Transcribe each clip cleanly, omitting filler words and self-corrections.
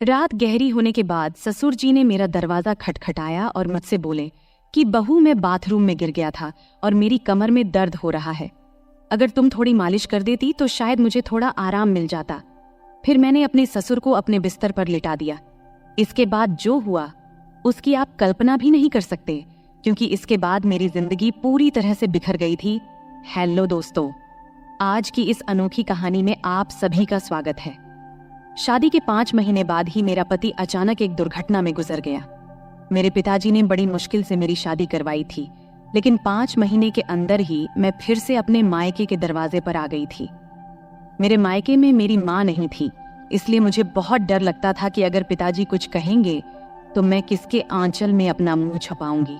रात गहरी होने के बाद ससुर जी ने मेरा दरवाजा खटखटाया और मुझसे बोले कि बहू, मैं बाथरूम में गिर गया था और मेरी कमर में दर्द हो रहा है। अगर तुम थोड़ी मालिश कर देती तो शायद मुझे थोड़ा आराम मिल जाता। फिर मैंने अपने ससुर को अपने बिस्तर पर लिटा दिया। इसके बाद जो हुआ उसकी आप कल्पना भी नहीं कर सकते, क्योंकि इसके बाद मेरी जिंदगी पूरी तरह से बिखर गई थी। हेलो दोस्तों, आज की इस अनोखी कहानी में आप सभी का स्वागत है। शादी के 5 महीने बाद ही मेरा पति अचानक एक दुर्घटना में गुजर गया। मेरे पिताजी ने बड़ी मुश्किल से मेरी शादी करवाई थी, लेकिन 5 महीने के अंदर ही मैं फिर से अपने मायके के दरवाजे पर आ गई थी। मेरे मायके में मेरी माँ नहीं थी, इसलिए मुझे बहुत डर लगता था कि अगर पिताजी कुछ कहेंगे तो मैं किसके आंचल में अपना मुंह छुपाऊंगी।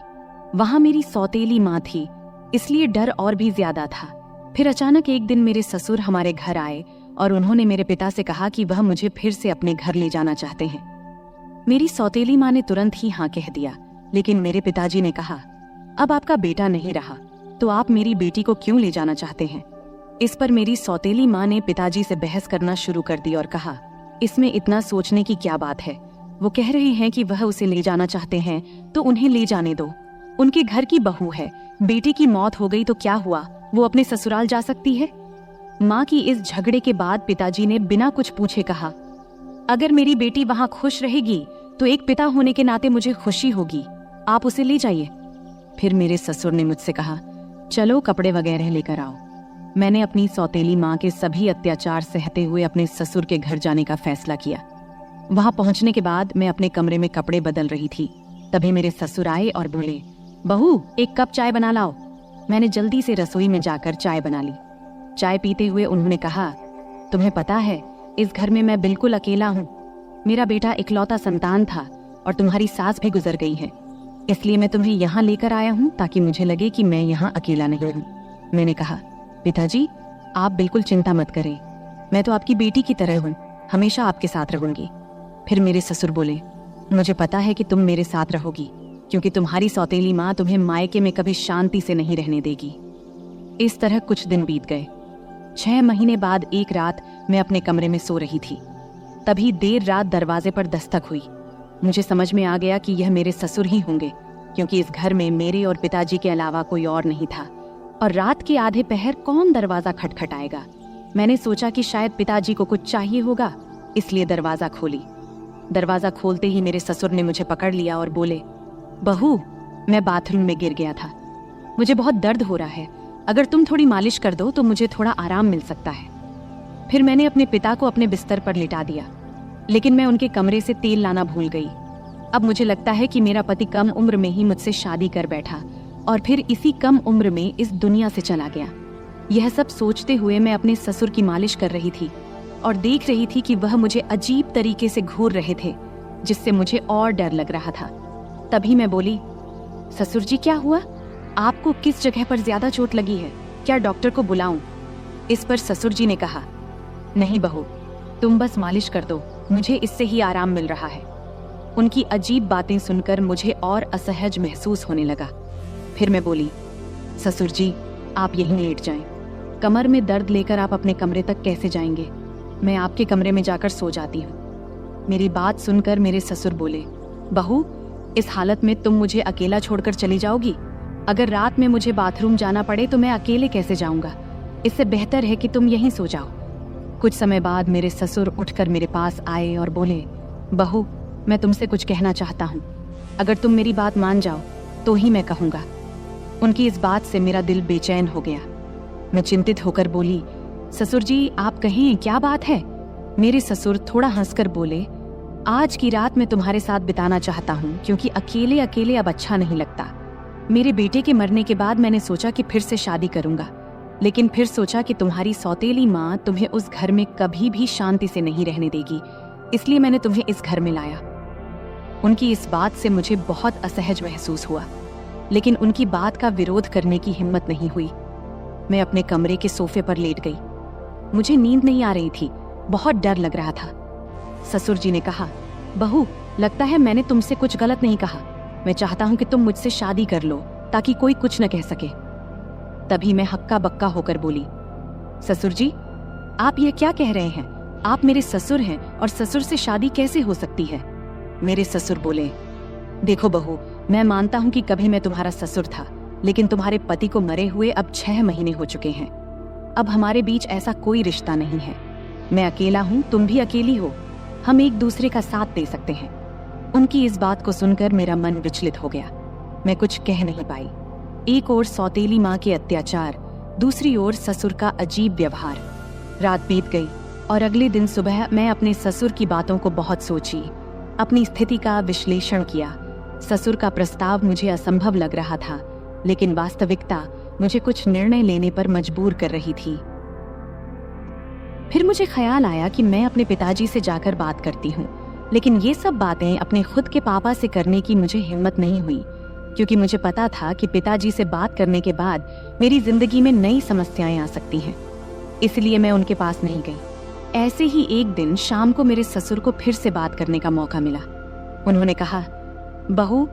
वहां मेरी सौतेली माँ थी, इसलिए डर और भी ज्यादा था। फिर अचानक एक दिन मेरे ससुर हमारे घर आए और उन्होंने मेरे पिता से कहा कि वह मुझे फिर से अपने घर ले जाना चाहते हैं। मेरी सौतेली माँ ने तुरंत ही हाँ कह दिया, लेकिन मेरे पिताजी ने कहा, अब आपका बेटा नहीं रहा तो आप मेरी बेटी को क्यों ले जाना चाहते हैं। इस पर मेरी सौतेली माँ ने पिताजी से बहस करना शुरू कर दी और कहा, इसमें इतना सोचने की क्या बात है। वो कह रहे हैं कि वह उसे ले जाना चाहते हैं तो उन्हें ले जाने दो। उनके घर की बहू है, बेटी की मौत हो गई तो क्या हुआ, वो अपने ससुराल जा सकती है। माँ की इस झगड़े के बाद पिताजी ने बिना कुछ पूछे कहा, अगर मेरी बेटी वहां खुश रहेगी तो एक पिता होने के नाते मुझे खुशी होगी, आप उसे ले जाइए। फिर मेरे ससुर ने मुझसे कहा, चलो कपड़े वगैरह लेकर आओ। मैंने अपनी सौतेली माँ के सभी अत्याचार सहते हुए अपने ससुर के घर जाने का फैसला किया। वहां पहुंचने के बाद मैं अपने कमरे में कपड़े बदल रही थी, तभी मेरे ससुर आए और बोले, बहू, एक कप चाय बना लाओ। मैंने जल्दी से रसोई में जाकर चाय बना ली। चाय पीते हुए उन्होंने कहा, तुम्हें पता है इस घर में मैं बिल्कुल अकेला हूँ। मेरा बेटा इकलौता संतान था और तुम्हारी सास भी गुजर गई है, इसलिए मैं तुम्हें यहाँ लेकर आया हूँ ताकि मुझे लगे कि मैं यहाँ अकेला नहीं हूँ। मैंने कहा, पिताजी आप बिल्कुल चिंता मत करें, मैं तो आपकी बेटी की तरह हूँ, हमेशा आपके साथ रहूंगी। फिर मेरे ससुर बोले, मुझे पता है कि तुम मेरे साथ रहोगी, क्योंकि तुम्हारी सौतेली माँ तुम्हें मायके में कभी शांति से नहीं रहने देगी। इस तरह कुछ दिन बीत गए। 6 महीने बाद एक रात मैं अपने कमरे में सो रही थी, तभी देर रात दरवाजे पर दस्तक हुई। मुझे समझ में आ गया कि यह मेरे ससुर ही होंगे, क्योंकि इस घर में मेरे और पिताजी के अलावा कोई और नहीं था, और रात के आधे पहर कौन दरवाजा खटखटाएगा। मैंने सोचा कि शायद पिताजी को कुछ चाहिए होगा, इसलिए दरवाजा खोली। दरवाजा खोलते ही मेरे ससुर ने मुझे पकड़ लिया और बोले, बहू, मैं बाथरूम में गिर गया था, मुझे बहुत दर्द हो रहा है, अगर तुम थोड़ी मालिश कर दो तो मुझे थोड़ा आराम मिल सकता है। फिर मैंने अपने पिता को अपने बिस्तर पर लिटा दिया, लेकिन मैं उनके कमरे से तेल लाना भूल गई। अब मुझे लगता है कि मेरा पति कम उम्र में ही मुझसे शादी कर बैठा और फिर इसी कम उम्र में इस दुनिया से चला गया। यह सब सोचते हुए मैं अपने ससुर की मालिश कर रही थी और देख रही थी कि वह मुझे अजीब तरीके से घूर रहे थे, जिससे मुझे और डर लग रहा था। तभी मैं बोली, ससुर जी क्या हुआ, आपको किस जगह पर ज्यादा चोट लगी है, क्या डॉक्टर को बुलाऊं? इस पर ससुर जी ने कहा, नहीं बहू, तुम बस मालिश कर दो, मुझे इससे ही आराम मिल रहा है। उनकी अजीब बातें सुनकर मुझे और असहज महसूस होने लगा। फिर मैं बोली, ससुर जी आप यहीं लेट जाएं, कमर में दर्द लेकर आप अपने कमरे तक कैसे जाएंगे, मैं आपके कमरे में जाकर सो जाती हूँ। मेरी बात सुनकर मेरे ससुर बोले, बहू, इस हालत में तुम मुझे अकेला छोड़कर चली जाओगी? अगर रात में मुझे बाथरूम जाना पड़े तो मैं अकेले कैसे जाऊंगा, इससे बेहतर है कि तुम यहीं सो जाओ। कुछ समय बाद मेरे ससुर उठकर मेरे पास आए और बोले, बहू, मैं तुमसे कुछ कहना चाहता हूँ, अगर तुम मेरी बात मान जाओ तो ही मैं कहूँगा। उनकी इस बात से मेरा दिल बेचैन हो गया। मैं चिंतित होकर बोली, ससुर जी आप कहें, क्या बात है? मेरे ससुर थोड़ा हंसकर बोले, आज की रात मैं तुम्हारे साथ बिताना चाहता हूँ, क्योंकि अकेले अकेले अब अच्छा नहीं लगता। मेरे बेटे के मरने के बाद मैंने सोचा कि फिर से शादी करूंगा, लेकिन फिर सोचा कि तुम्हारी सौतेली माँ तुम्हें उस घर में कभी भी शांति से नहीं रहने देगी, इसलिए मैंने तुम्हें इस घर में लाया। उनकी इस बात से मुझे बहुत असहज महसूस हुआ, लेकिन उनकी बात का विरोध करने की हिम्मत नहीं हुई। मैं अपने कमरे के सोफे पर लेट गई। मुझे नींद नहीं आ रही थी, बहुत डर लग रहा था। ससुर जी ने कहा, बहू, लगता है मैंने तुमसे कुछ गलत नहीं कहा, मैं चाहता हूं कि तुम मुझसे शादी कर लो ताकि कोई कुछ न कह सके। तभी मैं हक्का बक्का होकर बोली, ससुर जी आप ये क्या कह रहे हैं, आप मेरे ससुर हैं और ससुर से शादी कैसे हो सकती है? मेरे ससुर बोले, देखो बहू, मैं मानता हूँ कि कभी मैं तुम्हारा ससुर था, लेकिन तुम्हारे पति को मरे हुए अब 6 महीने हो चुके हैं। अब हमारे बीच ऐसा कोई रिश्ता नहीं है। मैं अकेला हूँ, तुम भी अकेली हो। हम एक दूसरे का साथ दे सकते हैं। उनकी इस बात को सुनकर मेरा मन विचलित हो गया। मैं कुछ कह नहीं पाई। एक ओर सौतेली माँ के अत्याचार, दूसरी ओर ससुर का अजीब व्यवहार। रात बीत गई और अगले दिन सुबह मैं अपने ससुर की बातों को बहुत सोची, अपनी स्थिति का विश्लेषण किया। ससुर का प्रस्ताव मुझे असंभव लग रहा था, लेकिन वास्तविकता मुझे कुछ निर्णय लेने पर मजबूर कर रही थी। फिर मुझे ख्याल आया कि मैं अपने पिताजी से जाकर बात करती हूँ, लेकिन ये सब बातें अपने खुद के पापा से करने की मुझे हिम्मत नहीं हुई, क्योंकि मुझे पता था कि पिताजी से बात करने के बाद मेरी जिंदगी में नई समस्याएं आ सकती हैं। इसलिए मैं उनके पास नहीं गई। ऐसे ही एक दिन शाम को मेरे ससुर को फिर से बात करने का मौका मिला। उन्होंने कहा, बहू,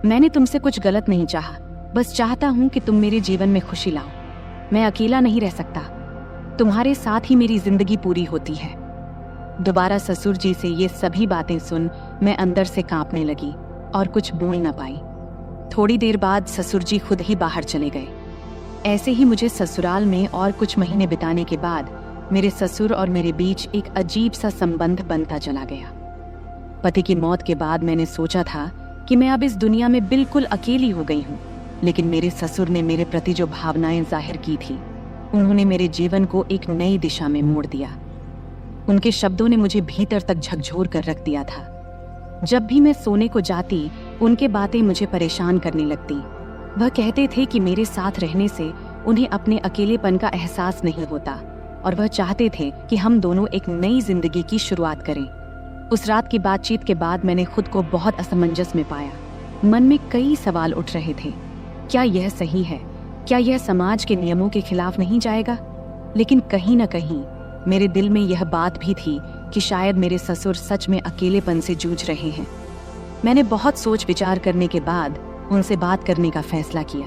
मैंने तुमसे कुछ गलत नहीं चाहा, बस चाहता हूं कि तुम मेरे जीवन में खुशी लाओ। मैं अकेला नहीं रह सकता, तुम्हारे साथ ही मेरी जिंदगी पूरी होती है। दोबारा ससुर जी से ये सभी बातें सुन मैं अंदर से कांपने लगी और कुछ बोल न पाई। थोड़ी देर बाद ससुर जी खुद ही बाहर चले गए। ऐसे ही मुझे ससुराल में और कुछ महीने बिताने के बाद मेरे ससुर और मेरे बीच एक अजीब सा संबंध बनता चला गया। पति की मौत के बाद मैंने सोचा था कि मैं अब इस दुनिया में बिल्कुल अकेली हो गई हूँ, लेकिन मेरे ससुर ने मेरे प्रति जो भावनाएं जाहिर की थी, उन्होंने मेरे जीवन को एक नई दिशा में मोड़ दिया। उनके शब्दों ने मुझे भीतर तक झकझोर कर रख दिया था। जब भी मैं सोने को जाती, उनके बातें मुझे परेशान करने लगती। वह कहते थे कि मेरे साथ रहने से उन्हें अपने अकेलेपन का एहसास नहीं होता और वह चाहते थे कि हम दोनों एक नई जिंदगी की शुरुआत करें। उस रात की बातचीत के बाद मैंने खुद को बहुत असमंजस में पाया। मन में कई सवाल उठ रहे थे। क्या यह सही है? क्या यह समाज के नियमों के खिलाफ नहीं जाएगा? लेकिन कहीं न कहीं मेरे दिल में यह बात भी थी कि शायद मेरे ससुर सच में अकेलेपन से जूझ रहे हैं। मैंने बहुत सोच विचार करने के बाद उनसे बात करने का फैसला किया।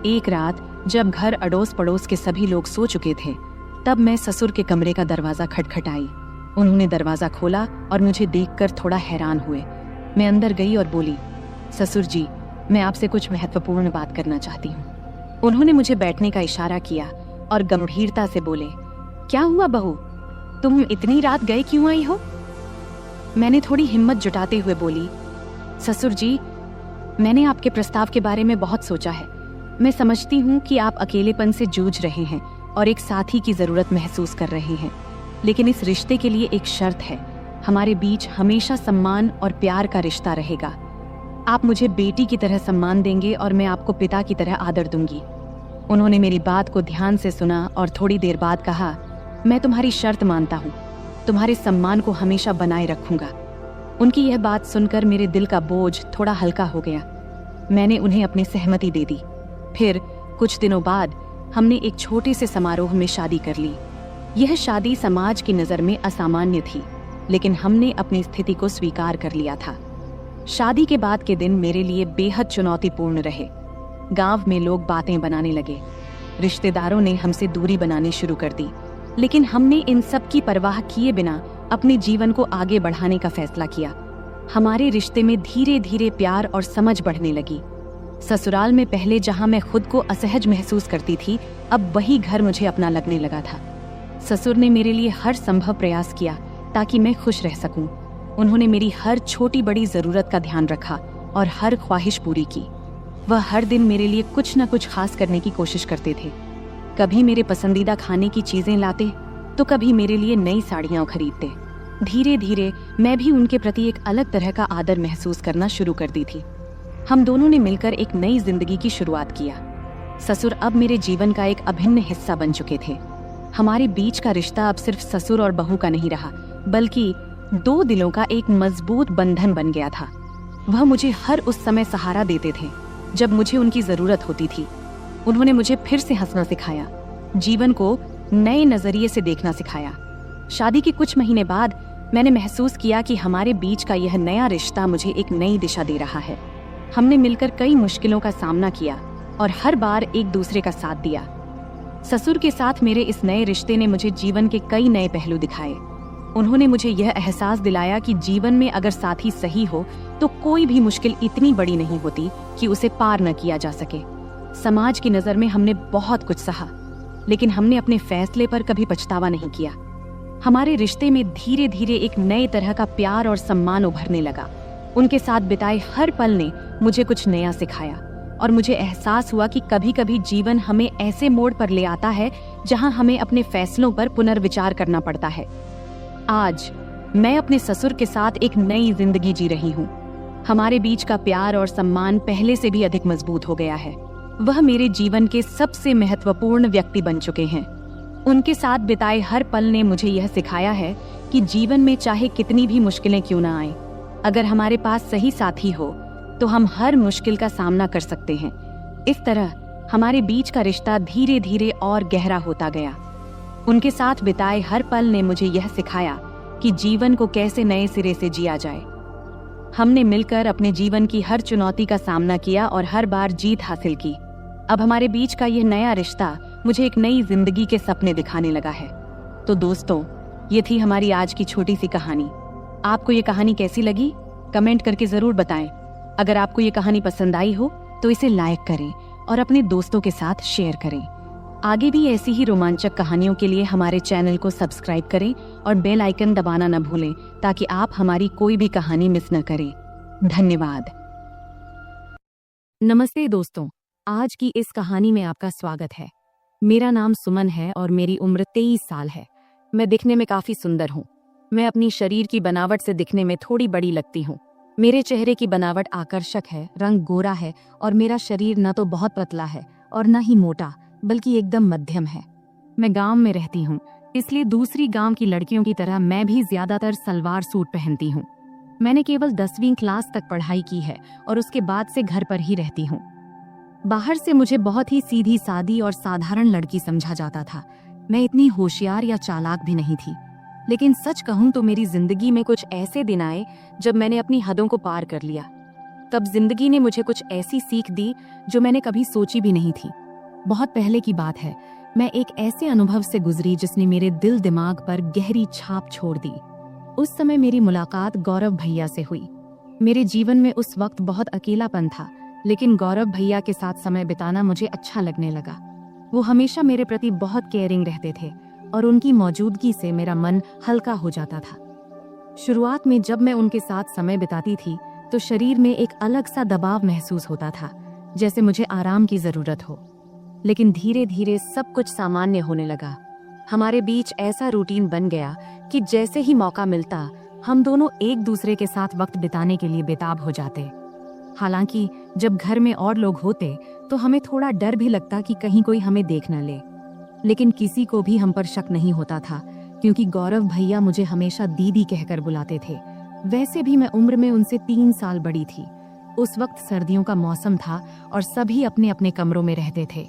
एक रात जब घर अड़ोस पड़ोस के सभी लोग सो चुके थे, तब मैं ससुर के कमरे का दरवाजा खटखटाई। उन्होंने दरवाजा खोला और मुझे देखकर थोड़ा हैरान हुए। मैं अंदर गई और बोली, ससुर जी, मैं आपसे कुछ महत्वपूर्ण बात करना चाहती हूँ। उन्होंने मुझे बैठने का इशारा किया और गंभीरता से बोले, क्या हुआ बहू, तुम इतनी रात गए क्यों आई हो? मैंने थोड़ी हिम्मत जुटाते हुए बोली, ससुर जी, मैंने आपके प्रस्ताव के बारे में बहुत सोचा है। मैं समझती हूँ कि आप अकेलेपन से जूझ रहे हैं और एक साथी की जरूरत महसूस कर रहे हैं, लेकिन इस रिश्ते के लिए एक शर्त है। हमारे बीच हमेशा सम्मान और प्यार का रिश्ता रहेगा। आप मुझे बेटी की तरह सम्मान देंगे और मैं आपको पिता की तरह आदर दूंगी। उन्होंने मेरी बात को ध्यान से सुना और थोड़ी देर बाद कहा, मैं तुम्हारी शर्त मानता हूँ, तुम्हारे सम्मान को हमेशा बनाए रखूंगा। उनकी यह बात सुनकर मेरे दिल का बोझ थोड़ा हल्का हो गया। मैंने उन्हें अपनी सहमति दे दी। फिर कुछ दिनों बाद हमने एक छोटे से समारोह में शादी कर ली। यह शादी समाज की नज़र में असामान्य थी, लेकिन हमने अपनी स्थिति को स्वीकार कर लिया था। शादी के बाद के दिन मेरे लिए बेहद चुनौतीपूर्ण रहे। गांव में लोग बातें बनाने लगे, रिश्तेदारों ने हमसे दूरी बनानी शुरू कर दी, लेकिन हमने इन सब की परवाह किए बिना अपने जीवन को आगे बढ़ाने का फैसला किया। हमारे रिश्ते में धीरे धीरे प्यार और समझ बढ़ने लगी। ससुराल में पहले जहां मैं खुद को असहज महसूस करती थी, अब वही घर मुझे अपना लगने लगा था। ससुर ने मेरे लिए हर संभव प्रयास किया ताकि मैं खुश रह सकूं। उन्होंने मेरी हर छोटी बड़ी जरूरत का ध्यान रखा और हर ख्वाहिश पूरी की। वह हर दिन मेरे लिए कुछ न कुछ खास करने की कोशिश करते थे। कभी मेरे पसंदीदा खाने की चीजें लाते, तो कभी मेरे लिए नई साड़ियां खरीदते। धीरे धीरे मैं भी उनके प्रति एक अलग तरह का आदर महसूस करना शुरू कर दी थी। हम दोनों ने मिलकर एक नई जिंदगी की शुरुआत किया। ससुर अब मेरे जीवन का एक अभिन्न हिस्सा बन चुके थे। हमारे बीच का रिश्ता अब सिर्फ ससुर और बहू का नहीं रहा, बल्कि दो दिलों का एक मजबूत बंधन बन गया था। वह मुझे हर उस समय सहारा देते थे जब मुझे उनकी जरूरत होती थी। उन्होंने मुझे फिर से हंसना सिखाया, जीवन को नए नजरिए से देखना सिखाया। शादी के कुछ महीने बाद मैंने महसूस किया कि हमारे बीच का यह नया रिश्ता मुझे एक नई दिशा दे रहा है। हमने मिलकर कई मुश्किलों का सामना किया और हर बार एक दूसरे का साथ दिया। ससुर के साथ मेरे इस नए रिश्ते ने मुझे जीवन के कई नए पहलू दिखाए। उन्होंने मुझे यह एहसास दिलाया कि जीवन में अगर साथी सही हो तो कोई भी मुश्किल इतनी बड़ी नहीं होती कि उसे पार न किया जा सके। समाज की नज़र में हमने बहुत कुछ सहा, लेकिन हमने अपने फैसले पर कभी पछतावा नहीं किया। हमारे रिश्ते में धीरे धीरे एक नए तरह का प्यार और सम्मान उभरने लगा। उनके साथ बिताए हर पल ने मुझे कुछ नया सिखाया और मुझे एहसास हुआ कि कभी कभी जीवन हमें ऐसे मोड़ पर ले आता है जहां हमें अपने फैसलों पर पुनर्विचार करना पड़ता है। आज मैं अपने ससुर के साथ एक नई जिंदगी जी रही हूँ। हमारे बीच का प्यार और सम्मान पहले से भी अधिक मजबूत हो गया है। वह मेरे जीवन के सबसे महत्वपूर्ण व्यक्ति बन चुके हैं। उनके साथ बिताए हर पल ने मुझे यह सिखाया है कि जीवन में चाहे कितनी भी मुश्किलें क्यों ना आए, अगर हमारे पास सही साथी हो तो हम हर मुश्किल का सामना कर सकते हैं। इस तरह हमारे बीच का रिश्ता धीरे धीरे और गहरा होता गया। उनके साथ बिताए हर पल ने मुझे यह सिखाया कि जीवन को कैसे नए सिरे से जिया जाए। हमने मिलकर अपने जीवन की हर चुनौती का सामना किया और हर बार जीत हासिल की। अब हमारे बीच का यह नया रिश्ता मुझे एक नई जिंदगी के सपने दिखाने लगा है। तो दोस्तों, ये थी हमारी आज की छोटी सी कहानी। आपको ये कहानी कैसी लगी? कमेंट करके जरूर बताएं। अगर आपको ये कहानी पसंद आई हो तो इसे लाइक करें और अपने दोस्तों के साथ शेयर करें। आगे भी ऐसी ही रोमांचक कहानियों के लिए हमारे चैनल को सब्सक्राइब करें और बेल आइकन दबाना न भूलें ताकि आप हमारी कोई भी कहानी मिस न करें। धन्यवाद। नमस्ते दोस्तों, आज की इस कहानी में आपका स्वागत है। मेरा नाम सुमन है और मेरी उम्र 23 साल है। मैं दिखने में काफी सुंदर हूँ। मैं अपनी शरीर की बनावट से दिखने में थोड़ी बड़ी लगती हूँ। मेरे चेहरे की बनावट आकर्षक है, रंग गोरा है और मेरा शरीर न तो बहुत पतला है और न ही मोटा, बल्कि एकदम मध्यम है। मैं गांव में रहती हूँ, इसलिए दूसरी गांव की लड़कियों की तरह मैं भी ज्यादातर सलवार सूट पहनती हूँ। मैंने केवल 10वीं क्लास तक पढ़ाई की है और उसके बाद से घर पर ही रहती हूँ। बाहर से मुझे बहुत ही सीधी सादी और साधारण लड़की समझा जाता था। मैं इतनी होशियार या चालाक भी नहीं थी। लेकिन सच कहूं तो मेरी जिंदगी में कुछ ऐसे दिन आए जब मैंने अपनी हदों को पार कर लिया। तब जिंदगी ने मुझे कुछ ऐसी सीख दी जो मैंने कभी सोची भी नहीं थी। बहुत पहले की बात है, मैं एक ऐसे अनुभव से गुजरी जिसने मेरे दिल दिमाग पर गहरी छाप छोड़ दी। उस समय मेरी मुलाकात गौरव भैया से हुई। मेरे जीवन में उस वक्त बहुत अकेलापन था, लेकिन गौरव भैया के साथ समय बिताना मुझे अच्छा लगने लगा। वो हमेशा मेरे प्रति बहुत केयरिंग रहते थे और उनकी मौजूदगी से मेरा मन हल्का हो जाता था। शुरुआत में जब मैं उनके साथ समय बिताती थी तो शरीर में एक अलग सा दबाव महसूस होता था, जैसे मुझे आराम की जरूरत हो। लेकिन धीरे धीरे सब कुछ सामान्य होने लगा। हमारे बीच ऐसा रूटीन बन गया कि जैसे ही मौका मिलता हम दोनों एक दूसरे के साथ वक्त बिताने के लिए बेताब हो जाते। हालांकि जब घर में और लोग होते तो हमें थोड़ा डर भी लगता कि कहीं कोई हमें देख न ले, लेकिन किसी को भी हम पर शक नहीं होता था क्योंकि गौरव भैया मुझे हमेशा दीदी कहकर बुलाते थे। वैसे भी मैं उम्र में उनसे 3 साल बड़ी थी। उस वक्त सर्दियों का मौसम था और सभी अपने अपने कमरों में रहते थे।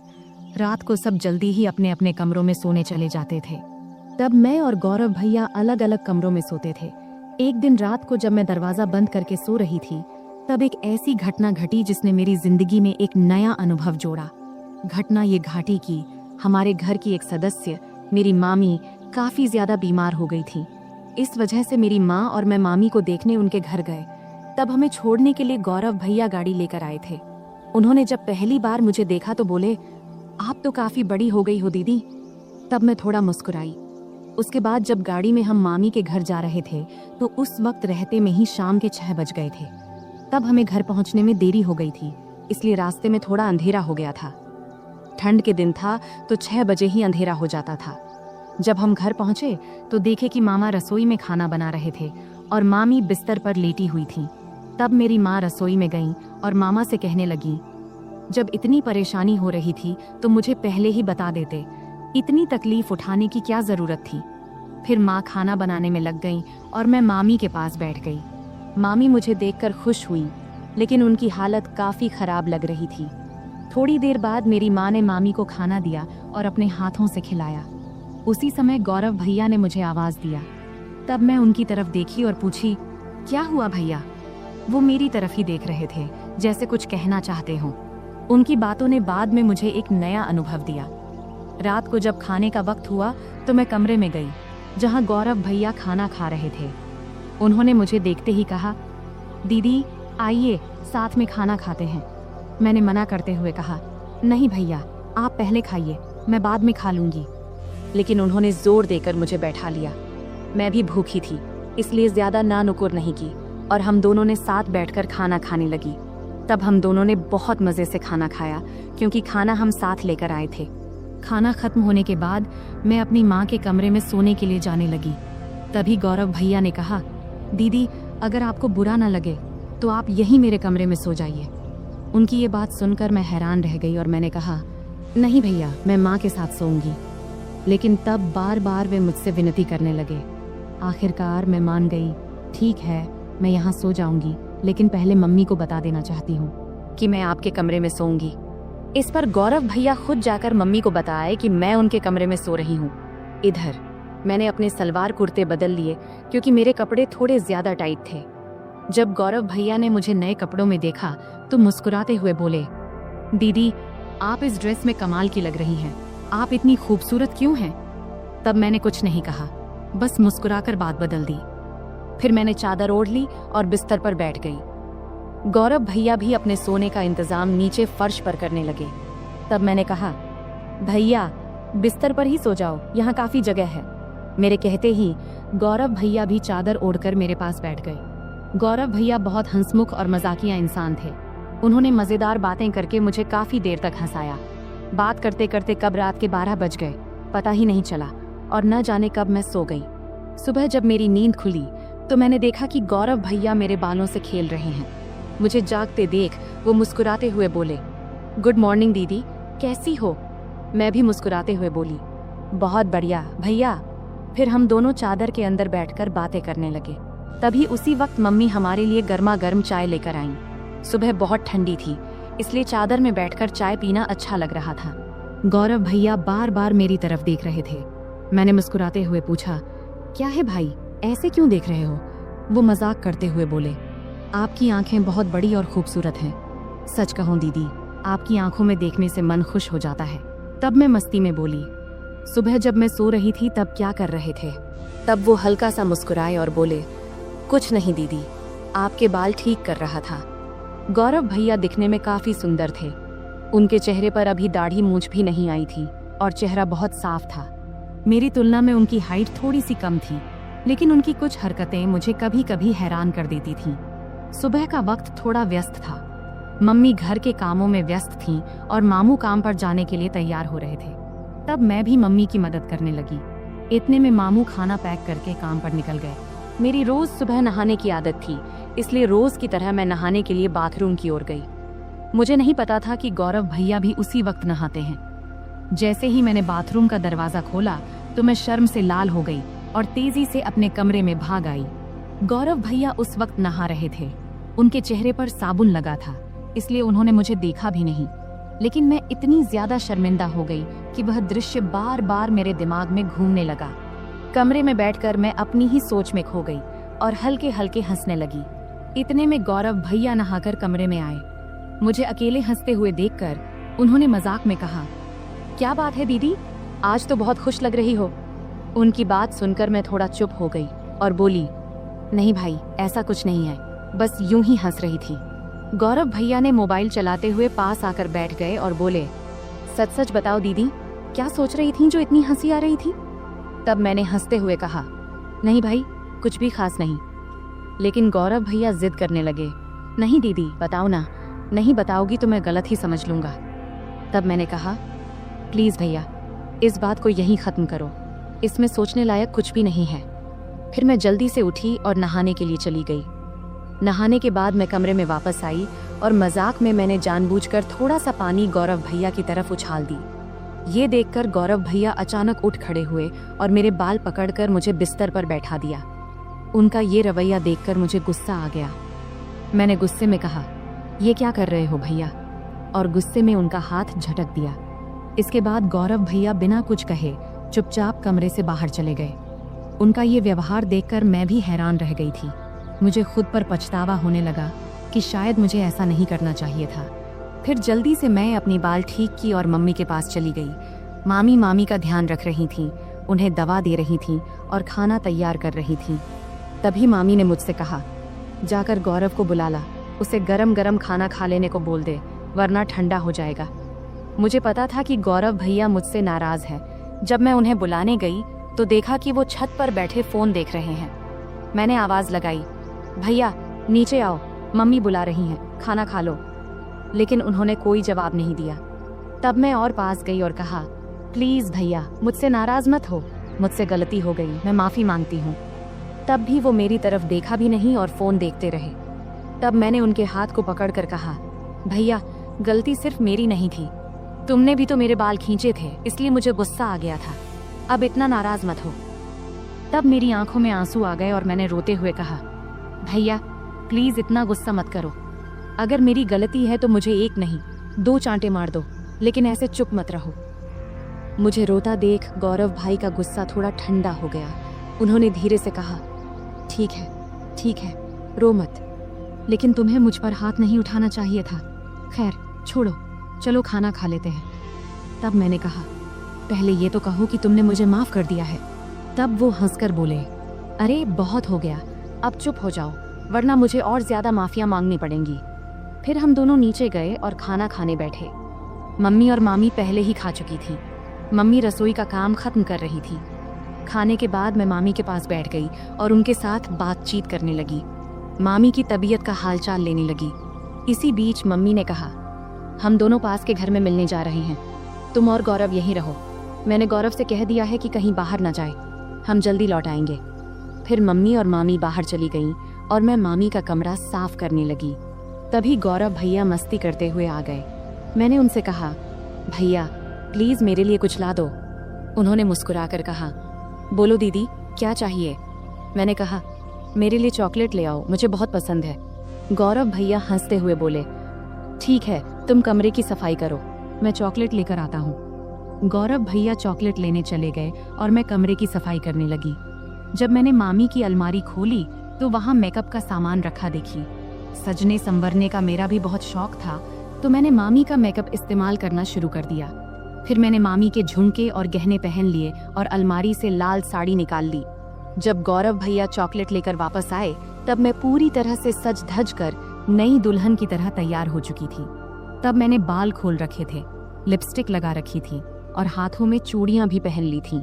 रात को सब जल्दी ही अपने अपने कमरों में सोने चले जाते थे। तब मैं और गौरव भैया अलग अलग कमरों में सोते थे। एक दिन रात को जब मैं दरवाजा बंद करके सो रही थी तब एक ऐसी घटना घटी जिसने मेरी जिंदगी में एक नया अनुभव जोड़ा। घटना ये घाटी की, हमारे घर की एक सदस्य, मेरी मामी, काफी ज्यादा बीमार हो गई थी। इस वजह से मेरी माँ और मैं मामी को देखने उनके घर गए। तब हमें छोड़ने के लिए गौरव भैया गाड़ी लेकर आए थे। उन्होंने जब पहली बार मुझे देखा तो बोले, आप तो काफी बड़ी हो गई हो दीदी। तब मैं थोड़ा मुस्कुराई। उसके बाद जब गाड़ी में हम मामी के घर जा रहे थे तो उस वक्त रहते में ही शाम के 6 बज गए थे। तब हमें घर पहुंचने में देरी हो गई थी, इसलिए रास्ते में थोड़ा अंधेरा हो गया था। ठंड के दिन था तो 6 बजे ही अंधेरा हो जाता था। जब हम घर पहुंचे तो देखे कि मामा रसोई में खाना बना रहे थे और मामी बिस्तर पर लेटी हुई थी। तब मेरी माँ रसोई में गई और मामा से कहने लगी, जब इतनी परेशानी हो रही थी तो मुझे पहले ही बता देते, इतनी तकलीफ उठाने की क्या जरूरत थी। फिर माँ खाना बनाने में लग गई और मैं मामी के पास बैठ गई। मामी मुझे देखकर खुश हुई, लेकिन उनकी हालत काफी खराब लग रही थी। थोड़ी देर बाद मेरी माँ ने मामी को खाना दिया और अपने हाथों से खिलाया। उसी समय गौरव भैया ने मुझे आवाज दिया। तब मैं उनकी तरफ देखी और पूछी, क्या हुआ भैया? वो मेरी तरफ ही देख रहे थे, जैसे कुछ कहना चाहते हों। उनकी बातों ने बाद में मुझे एक नया अनुभव दिया। रात को जब खाने का वक्त हुआ तो मैं कमरे में गई। जहां गौरव भैया खाना खा रहे थे। उन्होंने मुझे देखते ही कहा, दीदी आइए साथ में खाना खाते हैं। मैंने मना करते हुए कहा, नहीं भैया आप पहले खाइए, मैं बाद में खा लूंगी। लेकिन उन्होंने जोर देकर मुझे बैठा लिया। मैं भी भूखी थी, इसलिए ज्यादा ना नुकुर नहीं की और हम दोनों ने साथ बैठकर खाना खाने लगी। तब हम दोनों ने बहुत मजे से खाना खाया, क्योंकि खाना हम साथ लेकर आए थे। खाना खत्म होने के बाद मैं अपनी माँ के कमरे में सोने के लिए जाने लगी। तभी गौरव भैया ने कहा, दीदी अगर आपको बुरा ना लगे तो आप यहीं मेरे कमरे में सो जाइए। उनकी ये बात सुनकर मैं हैरान रह गई और मैंने कहा, नहीं भैया मैं माँ के साथ सोऊंगी। लेकिन तब बार बार वे मुझसे विनती करने लगे। आखिरकार मैं मान गई, ठीक है मैं यहाँ सो जाऊंगी, लेकिन पहले मम्मी को बता देना चाहती हूँ कि मैं आपके कमरे में सोऊंगी। इस पर गौरव भैया खुद जाकर मम्मी को बताए कि मैं उनके कमरे में सो रही हूँ। इधर मैंने अपने सलवार कुर्ते बदल लिए, क्योंकि मेरे कपड़े थोड़े ज्यादा टाइट थे। जब गौरव भैया ने मुझे नए कपड़ों में देखा तो मुस्कुराते हुए बोले, दीदी आप इस ड्रेस में कमाल की लग रही हैं, आप इतनी खूबसूरत क्यों हैं? तब मैंने कुछ नहीं कहा, बस मुस्कुराकर बात बदल दी। फिर मैंने चादर ओढ़ ली और बिस्तर पर बैठ गई। गौरव भैया भी अपने सोने का इंतजाम नीचे फर्श पर करने लगे। तब मैंने कहा, भैया बिस्तर पर ही सो जाओ, यहाँ काफी जगह है। मेरे कहते ही गौरव भैया भी चादर ओढ़कर मेरे पास बैठ गए। गौरव भैया बहुत हंसमुख और मजाकिया इंसान थे। उन्होंने मजेदार बातें करके मुझे काफी देर तक हंसाया। बात करते करते कब रात के 12 बज गए पता ही नहीं चला और न जाने कब मैं सो गई। सुबह जब मेरी नींद खुली तो मैंने देखा कि गौरव भैया मेरे बालों से खेल रहे हैं। मुझे जागते देख वो मुस्कुराते हुए बोले, गुड मॉर्निंग दीदी, कैसी हो? मैं भी मुस्कुराते हुए बोली, बहुत बढ़िया भैया। फिर हम दोनों चादर के अंदर बैठकर बातें करने लगे। तभी उसी वक्त मम्मी हमारे लिए गर्मा गर्म चाय लेकर आईं। सुबह बहुत ठंडी थी, इसलिए चादर में बैठकर चाय पीना अच्छा लग रहा था। गौरव भैया बार बार मेरी तरफ देख रहे थे। मैंने मुस्कुराते हुए पूछा, क्या है भाई, ऐसे क्यों देख रहे हो? वो मजाक करते हुए बोले, आपकी आंखें बहुत बड़ी और खूबसूरत हैं। सच कहूं दीदी, आपकी आंखों में देखने से मन खुश हो जाता है। तब मैं मस्ती में बोली, सुबह जब मैं सो रही थी तब क्या कर रहे थे? तब वो हल्का सा मुस्कुराए और बोले, कुछ नहीं दीदी, आपके बाल ठीक कर रहा था। गौरव भैया दिखने में काफी सुंदर थे। उनके चेहरे पर अभी दाढ़ी मूंछ भी नहीं आई थी और चेहरा बहुत साफ था। मेरी तुलना में उनकी हाइट थोड़ी सी कम थी, लेकिन उनकी कुछ हरकतें मुझे कभी कभी हैरान कर देती थीं। सुबह का वक्त थोड़ा व्यस्त था। मम्मी घर के कामों में व्यस्त थीं और मामू काम पर जाने के लिए तैयार हो रहे थे। तब मैं भी मम्मी की मदद करने लगी। इतने में मामू खाना पैक करके काम पर निकल गए। मेरी रोज सुबह नहाने की आदत थी, इसलिए रोज की तरह मैं नहाने के लिए बाथरूम की ओर गई। मुझे नहीं पता था कि गौरव भैया भी उसी वक्त नहाते हैं। जैसे ही मैंने बाथरूम का दरवाजा खोला तो मैं शर्म से लाल हो गई और तेजी से अपने कमरे में भाग आई। गौरव भैया उस वक्त नहा रहे थे। उनके चेहरे पर साबुन लगा था, इसलिए उन्होंने मुझे देखा भी नहीं। लेकिन मैं इतनी ज्यादा शर्मिंदा हो गई कि वह दृश्य बार बार मेरे दिमाग में घूमने लगा। कमरे में बैठकर मैं अपनी ही सोच में खो गई और हल्के हल्के हंसने लगी। इतने में गौरव भैया नहाकर कमरे में आए। मुझे अकेले हंसते हुए देखकर उन्होंने मजाक में कहा, क्या बात है दीदी, आज तो बहुत खुश लग रही हो। उनकी बात सुनकर मैं थोड़ा चुप हो गई और बोली, नहीं भाई ऐसा कुछ नहीं है, बस यूं ही हंस रही थी। गौरव भैया ने मोबाइल चलाते हुए पास आकर बैठ गए और बोले, सच सच बताओ दीदी, क्या सोच रही थी जो इतनी हंसी आ रही थी? तब मैंने हंसते हुए कहा, नहीं भाई कुछ भी खास नहीं। लेकिन गौरव भैया जिद करने लगे, नहीं दीदी बताओ ना, नहीं बताओगी तो मैं गलत ही समझ लूंगा। तब मैंने कहा, प्लीज भैया इस बात को यहीं खत्म करो, इसमें सोचने लायक कुछ भी नहीं है। फिर मैं जल्दी से उठी और नहाने के लिए चली गई। नहाने के बाद मैं कमरे में वापस आई और मजाक में मैंने जानबूझकर थोड़ा सा पानी गौरव भैया की तरफ उछाल दी। ये देखकर गौरव भैया अचानक उठ खड़े हुए और मेरे बाल पकड़कर मुझे बिस्तर पर बैठा दिया। उनका ये रवैया देखकर मुझे गुस्सा आ गया। मैंने गुस्से में कहा, ये क्या कर रहे हो भैया? और गुस्से में उनका हाथ झटक दिया। इसके बाद गौरव भैया बिना कुछ कहे चुपचाप कमरे से बाहर चले गए। उनका ये व्यवहार देखकर मैं भी हैरान रह गई थी। मुझे खुद पर पछतावा होने लगा कि शायद मुझे ऐसा नहीं करना चाहिए था। फिर जल्दी से मैं अपनी बाल ठीक की और मम्मी के पास चली गई। मामी का ध्यान रख रही थीं। उन्हें दवा दे रही थीं और खाना तैयार कर रही थीं। तभी मामी ने मुझसे कहा, जाकर गौरव को बुला ला, उसे गरम गरम खाना खा लेने को बोल दे, वरना ठंडा हो जाएगा। मुझे पता था कि गौरव भैया मुझसे नाराज है। जब मैं उन्हें बुलाने गई तो देखा कि वो छत पर बैठे फोन देख रहे हैं। मैंने आवाज लगाई, भैया नीचे आओ, मम्मी बुला रही हैं, खाना खा लो। लेकिन उन्होंने कोई जवाब नहीं दिया। तब मैं और पास गई और कहा, प्लीज भैया मुझसे नाराज मत हो, मुझसे गलती हो गई, मैं माफी मांगती हूँ। तब भी वो मेरी तरफ देखा भी नहीं और फोन देखते रहे। तब मैंने उनके हाथ को पकड़कर कहा, भैया गलती सिर्फ मेरी नहीं थी, तुमने भी तो मेरे बाल खींचे थे, इसलिए मुझे गुस्सा आ गया था, अब इतना नाराज मत हो। तब मेरी आंखों में आंसू आ गए और मैंने रोते हुए कहा, भैया प्लीज इतना गुस्सा मत करो, अगर मेरी गलती है तो मुझे एक नहीं 2 चांटे मार दो, लेकिन ऐसे चुप मत रहो। मुझे रोता देख गौरव भाई का गुस्सा थोड़ा ठंडा हो गया। उन्होंने धीरे से कहा, ठीक है, रो मत, लेकिन तुम्हें मुझ पर हाथ नहीं उठाना चाहिए था। खैर छोड़ो, चलो खाना खा लेते हैं। तब मैंने कहा, पहले ये तो कहो कि तुमने मुझे माफ कर दिया है। तब वो हंसकर बोले, अरे बहुत हो गया, अब चुप हो जाओ, वरना मुझे और ज्यादा माफिया मांगनी पड़ेंगी। फिर हम दोनों नीचे गए और खाना खाने बैठे। मम्मी और मामी पहले ही खा चुकी थी। मम्मी रसोई का काम खत्म कर रही थी। खाने के बाद मैं मामी के पास बैठ गई और उनके साथ बातचीत करने लगी। मामी की तबीयत का हालचाल लेने लगी। इसी बीच मम्मी ने कहा, हम दोनों पास के घर में मिलने जा रहे हैं, तुम और गौरव यहीं रहो। मैंने गौरव से कह दिया है कि कहीं बाहर ना जाए, हम जल्दी लौट आएंगे। फिर मम्मी और मामी बाहर चली गईं और मैं मामी का कमरा साफ करने लगी। तभी गौरव भैया मस्ती करते हुए आ गए। मैंने उनसे कहा, भैया प्लीज मेरे लिए कुछ ला दो। उन्होंने मुस्कुराकर कहा, बोलो दीदी क्या चाहिए। मैंने कहा, मेरे लिए चॉकलेट ले आओ, मुझे बहुत पसंद है। गौरव भैया हंसते हुए बोले, ठीक है, तुम कमरे की सफाई करो, मैं चॉकलेट लेकर आता हूँ। गौरव भैया चॉकलेट लेने चले गए और मैं कमरे की सफाई करने लगी। जब मैंने मामी की अलमारी खोली तो वहाँ मेकअप का सामान रखा देखी। सजने संवरने का मेरा भी बहुत शौक था, तो मैंने मामी का मेकअप इस्तेमाल करना शुरू कर दिया। फिर मैंने मामी के झुमके और गहने पहन लिए और अलमारी से लाल साड़ी निकाल ली। जब गौरव भैया चॉकलेट लेकर वापस आए तब मैं पूरी तरह से सज धज कर नई दुल्हन की तरह तैयार हो चुकी थी। तब मैंने बाल खोल रखे थे, लिपस्टिक लगा रखी थी और हाथों में चूड़ियां भी पहन ली थीं।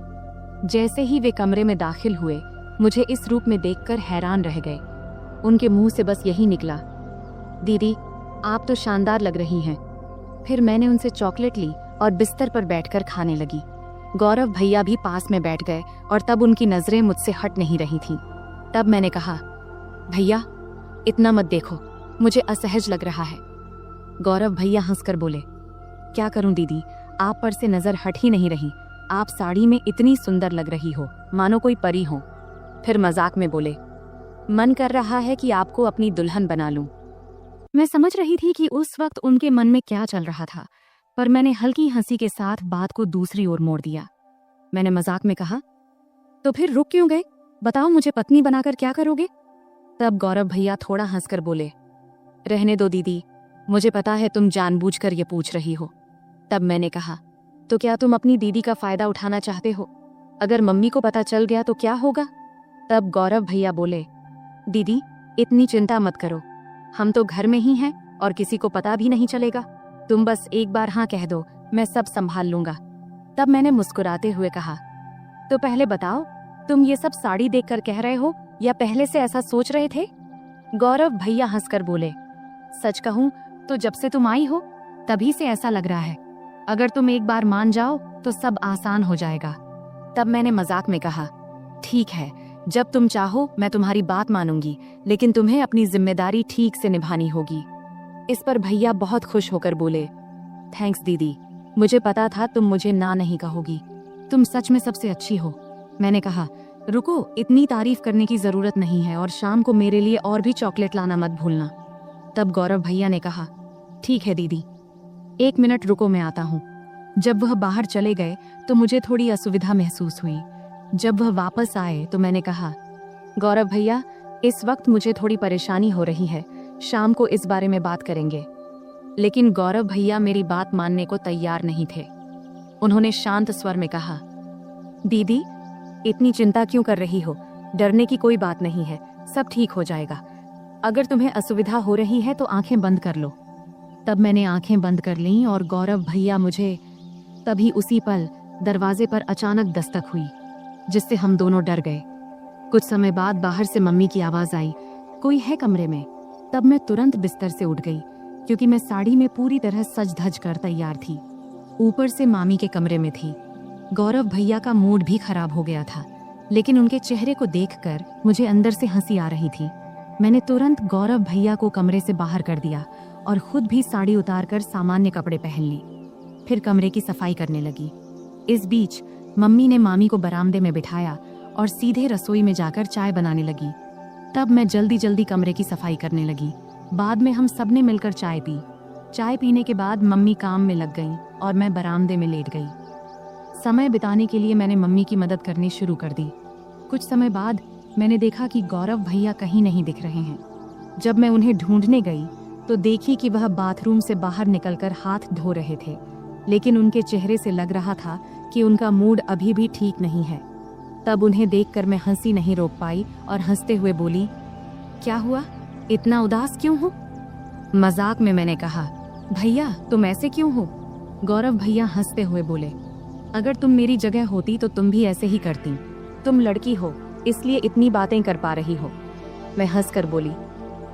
जैसे ही वे कमरे में दाखिल हुए, मुझे इस रूप में देखकर हैरान रह गए। उनके मुंह से बस यही निकला, दीदी आप तो शानदार लग रही हैं। फिर मैंने उनसे चॉकलेट ली और बिस्तर पर बैठकर खाने लगी। गौरव भैया भी पास में बैठ गए और तब उनकी नजरें मुझसे हट नहीं रही थीं। तब मैंने कहा, भैया इतना मत देखो, मुझे असहज लग रहा है। गौरव भैया हंसकर बोले, क्या करूं दीदी, आप पर से नजर हट ही नहीं रही, आप साड़ी में इतनी सुंदर लग रही हो, मानो कोई परी हो। फिर मजाक में बोले, मन कर रहा है कि आपको अपनी दुल्हन बना लूं। मैं समझ रही थी कि उस वक्त उनके मन में क्या चल रहा था, पर मैंने हल्की हंसी के साथ बात को दूसरी ओर मोड़ दिया। मैंने मजाक में कहा, तो फिर रुक क्यों गए, बताओ मुझे पत्नी बनाकर क्या करोगे। तब गौरव भैया थोड़ा हंसकर बोले, रहने दो दीदी, मुझे पता है तुम जानबूझकर ये पूछ रही हो। तब मैंने कहा, तो क्या तुम अपनी दीदी का फायदा उठाना चाहते हो, अगर मम्मी को पता चल गया तो क्या होगा। तब गौरव भैया बोले, दीदी इतनी चिंता मत करो, हम तो घर में ही हैं और किसी को पता भी नहीं चलेगा, तुम बस एक बार हाँ कह दो, मैं सब संभाल लूंगा। तब मैंने मुस्कुराते हुए कहा, तो पहले बताओ तुम ये सब साड़ी देखकर कह रहे हो या पहले से ऐसा सोच रहे थे। गौरव भैया हंसकर बोले, सच कहूं तो जब से तुम आई हो तभी से ऐसा लग रहा है, अगर तुम एक बार मान जाओ तो सब आसान हो जाएगा। तब मैंने मजाक में कहा, ठीक है, जब तुम चाहो मैं तुम्हारी बात मानूंगी, लेकिन तुम्हें अपनी जिम्मेदारी ठीक से निभानी होगी। इस पर भैया बहुत खुश होकर बोले, थैंक्स दीदी, मुझे पता था तुम मुझे ना नहीं कहोगी, तुम सच में सबसे अच्छी हो। मैंने कहा, रुको, इतनी तारीफ करने की जरूरत नहीं है और शाम को मेरे लिए और भी चॉकलेट लाना मत भूलना। तब गौरव भैया ने कहा, ठीक है दीदी, 1 मिनट रुको मैं आता हूँ। जब वह बाहर चले गए तो मुझे थोड़ी असुविधा महसूस हुई। जब वह वापस आए तो मैंने कहा, गौरव भैया इस वक्त मुझे थोड़ी परेशानी हो रही है, शाम को इस बारे में बात करेंगे। लेकिन गौरव भैया मेरी बात मानने को तैयार नहीं थे। उन्होंने शांत स्वर में कहा, दीदी, इतनी चिंता क्यों कर रही हो? डरने की कोई बात नहीं है, सब ठीक हो जाएगा। अगर तुम्हें असुविधा हो रही है तो आंखें बंद कर लो। तब मैंने आंखें बंद कर लीं और गौरव भैया मुझे तभी उसी पल दरवाजे पर अचानक दस्तक हुई, जिससे हम दोनों डर गए। कुछ समय बाद बाहर से मम्मी की आवाज आई, कोई है कमरे में? तब मैं तुरंत बिस्तर से उठ गई, क्योंकि मैं साड़ी में पूरी तरह सज धज कर तैयार थी। ऊपर से मामी के कमरे में थी। गौरव भैया का मूड भी खराब हो गया था, लेकिन उनके चेहरे को देखकर मुझे अंदर से हंसी आ रही थी। मैंने तुरंत गौरव भैया को कमरे से बाहर कर दिया और खुद भी साड़ी उतारकर सामान्य कपड़े पहन ली। फिर कमरे की सफाई करने लगी। इस बीच मम्मी ने मामी को बरामदे में बिठाया और सीधे रसोई में जाकर चाय बनाने लगी। तब मैं जल्दी जल्दी कमरे की सफाई करने लगी। बाद में हम सबने मिलकर चाय पी। चाय पीने के बाद मम्मी काम में लग गईं और मैं बरामदे में लेट गई। समय बिताने के लिए मैंने मम्मी की मदद करनी शुरू कर दी। कुछ समय बाद मैंने देखा कि गौरव भैया कहीं नहीं दिख रहे हैं। जब मैं उन्हें ढूंढने गई तो देखी कि वह बाथरूम से बाहर निकलकर हाथ धो रहे थे, लेकिन उनके चेहरे से लग रहा था कि उनका मूड अभी भी ठीक नहीं है। तब उन्हें देखकर मैं हंसी नहीं रोक पाई और हंसते हुए बोली, क्या हुआ, इतना उदास क्यों हो? मजाक में मैंने कहा, भैया तुम ऐसे क्यों हो? गौरव भैया हंसते हुए बोले, अगर तुम मेरी जगह होती तो तुम भी ऐसे ही करती। तुम लड़की हो, इसलिए इतनी बातें कर पा रही हो। मैं हंसकर बोली,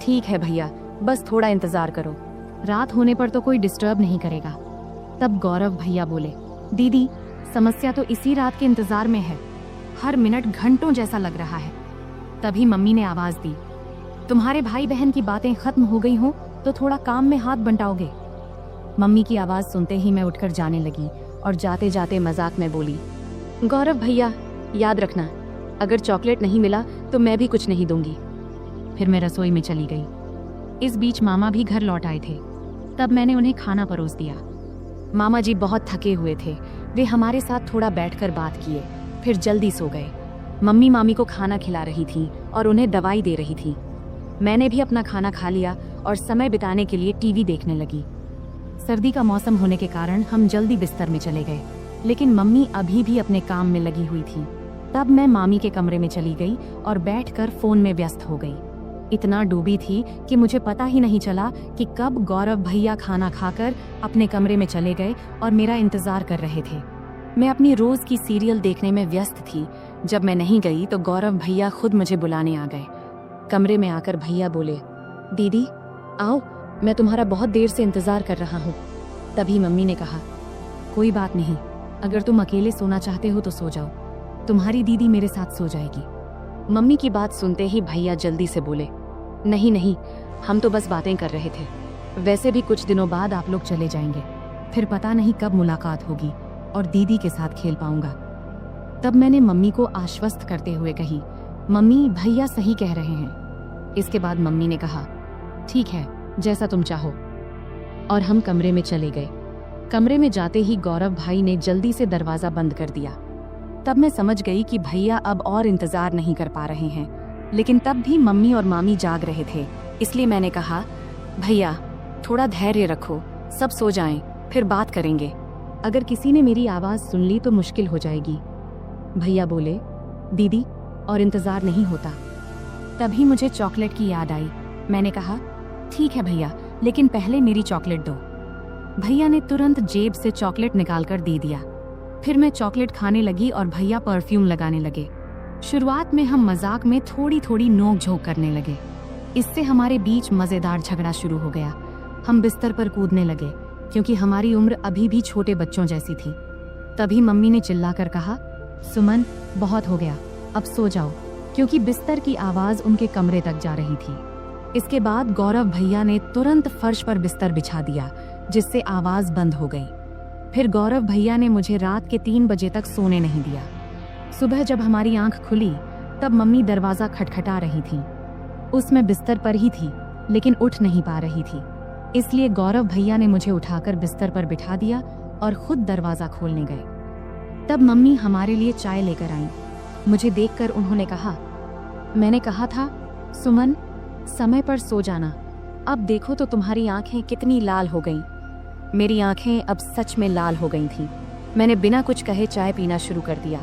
ठीक है भैया, बस थोड़ा इंतजार करो, रात होने पर तो कोई डिस्टर्ब नहीं करेगा। तब गौरव भैया बोले, दीदी समस्या तो इसी रात के इंतजार में है, हर मिनट घंटों जैसा लग रहा है। तभी मम्मी ने आवाज दी, तुम्हारे भाई बहन की बातें खत्म हो गई हो तो थोड़ा काम में हाथ बंटाओगे? मम्मी की आवाज सुनते ही मैं उठकर जाने लगी और जाते जाते मजाक में बोली, गौरव भैया याद रखना, अगर चॉकलेट नहीं मिला तो मैं भी कुछ नहीं दूंगी। फिर मैं रसोई में चली गई। इस बीच मामा भी घर लौट आए थे। तब मैंने उन्हें खाना परोस दिया। मामा जी बहुत थके हुए थे, वे हमारे साथ थोड़ा बैठकर बात किए, फिर जल्दी सो गए। मम्मी मामी को खाना खिला रही थी और उन्हें दवाई दे रही थी। मैंने भी अपना खाना खा लिया और समय बिताने के लिए टीवी देखने लगी। सर्दी का मौसम होने के कारण हम जल्दी बिस्तर में चले गए, लेकिन मम्मी अभी भी अपने काम में लगी हुई थी। तब मैं मामी के कमरे में चली गई और बैठकर फोन में व्यस्त हो गई। इतना डूबी थी कि मुझे पता ही नहीं चला कि कब गौरव भैया खाना खाकर अपने कमरे में चले गए और मेरा इंतजार कर रहे थे। मैं अपनी रोज की सीरियल देखने में व्यस्त थी। जब मैं नहीं गई तो गौरव भैया खुद मुझे बुलाने आ गए। कमरे में आकर भैया बोले, दीदी आओ, मैं तुम्हारा बहुत देर से इंतजार कर रहा हूँ। तभी मम्मी ने कहा, कोई बात नहीं, अगर तुम अकेले सोना चाहते हो तो सो जाओ, तुम्हारी दीदी मेरे साथ सो जाएगी। मम्मी की बात सुनते ही भैया जल्दी से बोले, नहीं नहीं, हम तो बस बातें कर रहे थे, वैसे भी कुछ दिनों बाद आप लोग चले जाएंगे, फिर पता नहीं कब मुलाकात होगी और दीदी के साथ खेल पाऊंगा। तब मैंने मम्मी को आश्वस्त करते हुए कही, मम्मी भैया सही कह रहे हैं। इसके बाद मम्मी ने कहा, ठीक है, जैसा तुम चाहो, और हम कमरे में चले गए। कमरे में जाते ही गौरव भाई ने जल्दी से दरवाजा बंद कर दिया। तब मैं समझ गई कि भैया अब और इंतजार नहीं कर पा रहे हैं, लेकिन तब भी मम्मी और मामी जाग रहे थे, इसलिए मैंने कहा, भैया थोड़ा धैर्य रखो, सब सो जाएं, फिर बात करेंगे। अगर किसी ने मेरी आवाज सुन ली तो मुश्किल हो जाएगी। भैया बोले, दीदी और इंतजार नहीं होता। तभी मुझे चॉकलेट की याद आई। मैंने कहा, ठीक है भैया, लेकिन पहले मेरी चॉकलेट दो। भैया ने तुरंत जेब से चॉकलेट निकालकर दे दिया। फिर मैं चॉकलेट खाने लगी और भैया परफ्यूम लगाने लगे। शुरुआत में हम मजाक में थोड़ी थोड़ी नोक झोंक करने लगे। इससे हमारे बीच मजेदार झगड़ा शुरू हो गया। हम बिस्तर पर कूदने लगे, क्योंकि हमारी उम्र अभी भी छोटे बच्चों जैसी थी। तभी मम्मी ने चिल्लाकर कहा, सुमन बहुत हो गया, अब सो जाओ, क्योंकि बिस्तर की आवाज उनके कमरे तक जा रही थी। इसके बाद गौरव भैया ने तुरंत फर्श पर बिस्तर बिछा दिया, जिससे आवाज बंद हो गई। फिर गौरव भैया ने मुझे रात के 3 बजे तक सोने नहीं दिया। सुबह जब हमारी आंख खुली तब मम्मी दरवाजा खटखटा रही थी। उसमें बिस्तर पर ही थी, लेकिन उठ नहीं पा रही थी, इसलिए गौरव भैया ने मुझे उठाकर बिस्तर पर बिठा दिया और खुद दरवाजा खोलने गए। तब मम्मी हमारे लिए चाय लेकर आईं। मुझे देखकर उन्होंने कहा, मैंने कहा था सुमन समय पर सो जाना, अब देखो तो तुम्हारी आंखें कितनी लाल हो गईं। मेरी आंखें अब सच में लाल हो गई थीं। मैंने बिना कुछ कहे चाय पीना शुरू कर दिया।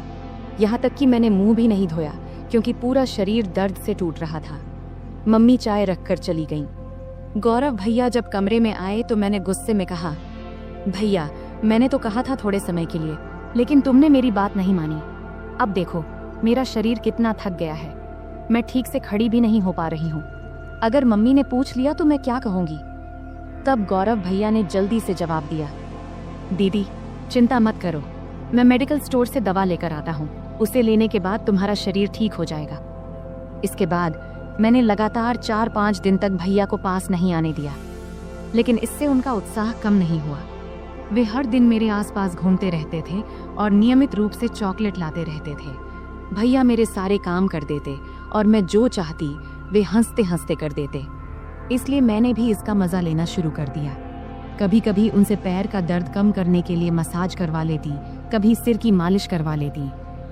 यहाँ तक कि मैंने मुंह भी नहीं धोया क्योंकि पूरा शरीर दर्द से टूट रहा था। मम्मी चाय रखकर चली गईं। गौरव भैया जब कमरे में आए तो मैंने गुस्से में कहा, भैया मैंने तो कहा था थोड़े समय के लिए, लेकिन तुमने मेरी बात नहीं मानी। अब देखो मेरा शरीर कितना थक गया है, मैं ठीक से खड़ी भी नहीं हो पा रही हूँ। अगर मम्मी ने पूछ लिया तो मैं क्या कहूँगी? तब गौरव भैया ने जल्दी से जवाब दिया, दीदी चिंता मत करो, मैं मेडिकल स्टोर से दवा लेकर आता हूँ, उसे लेने के बाद तुम्हारा शरीर ठीक हो जाएगा। इसके बाद मैंने लगातार 4-5 दिन तक भैया को पास नहीं आने दिया, लेकिन इससे उनका उत्साह कम नहीं हुआ। वे हर दिन मेरे आसपास घूमते रहते थे और नियमित रूप से चॉकलेट लाते रहते थे। भैया मेरे सारे काम कर देते और मैं जो चाहती वे हंसते हंसते कर देते, इसलिए मैंने भी इसका मजा लेना शुरू कर दिया। कभी कभी उनसे पैर का दर्द कम करने के लिए मसाज करवा लेती, कभी सिर की मालिश करवा लेती,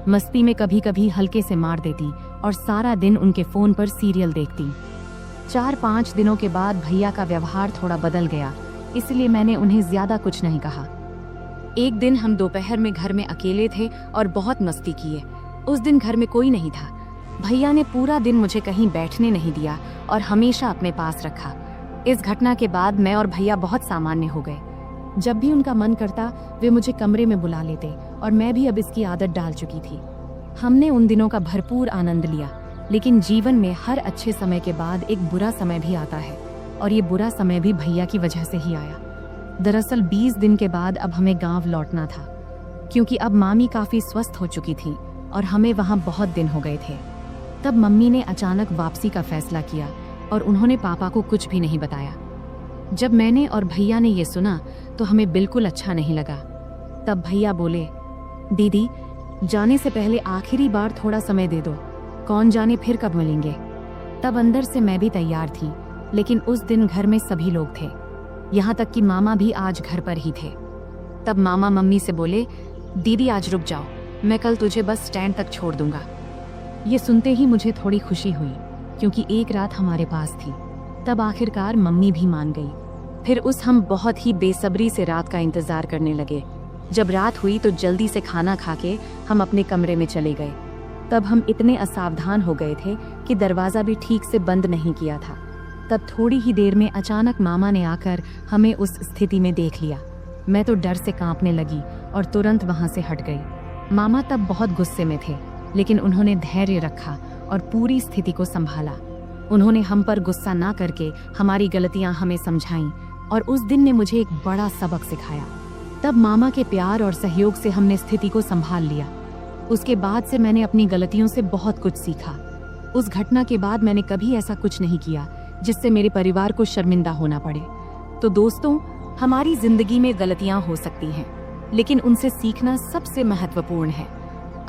मस्ती में कभी कभी हल्के से मार देती और सारा दिन उनके फोन पर सीरियल देखती। 4-5 दिनों के बाद भैया का व्यवहार थोड़ा बदल गया, इसलिए मैंने उन्हें ज्यादा कुछ नहीं कहा। एक दिन हम दोपहर में घर में अकेले थे और बहुत मस्ती किए। उस दिन घर में कोई नहीं था। भैया ने पूरा दिन मुझे कहीं बैठने नहीं दिया और हमेशा अपने पास रखा। इस घटना के बाद मैं और भैया बहुत सामान्य हो गए। जब भी उनका मन करता वे मुझे कमरे में बुला लेते और मैं भी अब इसकी आदत डाल चुकी थी। हमने उन दिनों का भरपूर आनंद लिया, लेकिन जीवन में हर अच्छे समय के बाद एक बुरा समय भी आता है और ये बुरा समय भी भैया की वजह से ही आया। दरअसल 20 दिन के बाद अब हमें गांव लौटना था, क्योंकि अब मामी काफी स्वस्थ हो चुकी थी और हमें वहां बहुत दिन हो गए थे। तब मम्मी ने अचानक वापसी का फैसला किया और उन्होंने पापा को कुछ भी नहीं बताया। जब मैंने और भैया ने ये सुना तो हमें बिल्कुल अच्छा नहीं लगा। तब भैया बोले, दीदी जाने से पहले आखिरी बार थोड़ा समय दे दो, कौन जाने फिर कब मिलेंगे। तब अंदर से मैं भी तैयार थी, लेकिन उस दिन घर में सभी लोग थे, यहाँ तक कि मामा भी आज घर पर ही थे। तब मामा मम्मी से बोले, दीदी आज रुक जाओ, मैं कल तुझे बस स्टैंड तक छोड़ दूंगा। ये सुनते ही मुझे थोड़ी खुशी हुई, क्योंकि एक रात हमारे पास थी। तब आखिरकार मम्मी भी मान गई। फिर हम बहुत ही बेसब्री से रात का इंतजार करने लगे। जब रात हुई तो जल्दी से खाना खा के हम अपने कमरे में चले गए। तब हम इतने असावधान हो गए थे कि दरवाजा भी ठीक से बंद नहीं किया था। तब थोड़ी ही देर में अचानक मामा ने आकर हमें उस स्थिति में देख लिया। मैं तो डर से कांपने लगी और तुरंत वहां से हट गई। मामा तब बहुत गुस्से में थे, लेकिन उन्होंने धैर्य रखा और पूरी स्थिति को संभाला। उन्होंने हम पर गुस्सा ना करके हमारी गलतियां हमें समझाईं और उस दिन ने मुझे एक बड़ा सबक सिखाया। तब मामा के प्यार और सहयोग से हमने स्थिति को संभाल लिया। उसके बाद से मैंने अपनी गलतियों से बहुत कुछ सीखा। उस घटना के बाद मैंने कभी ऐसा कुछ नहीं किया जिससे मेरे परिवार को शर्मिंदा होना पड़े। तो दोस्तों, हमारी जिंदगी में गलतियां हो सकती हैं, लेकिन उनसे सीखना सबसे महत्वपूर्ण है।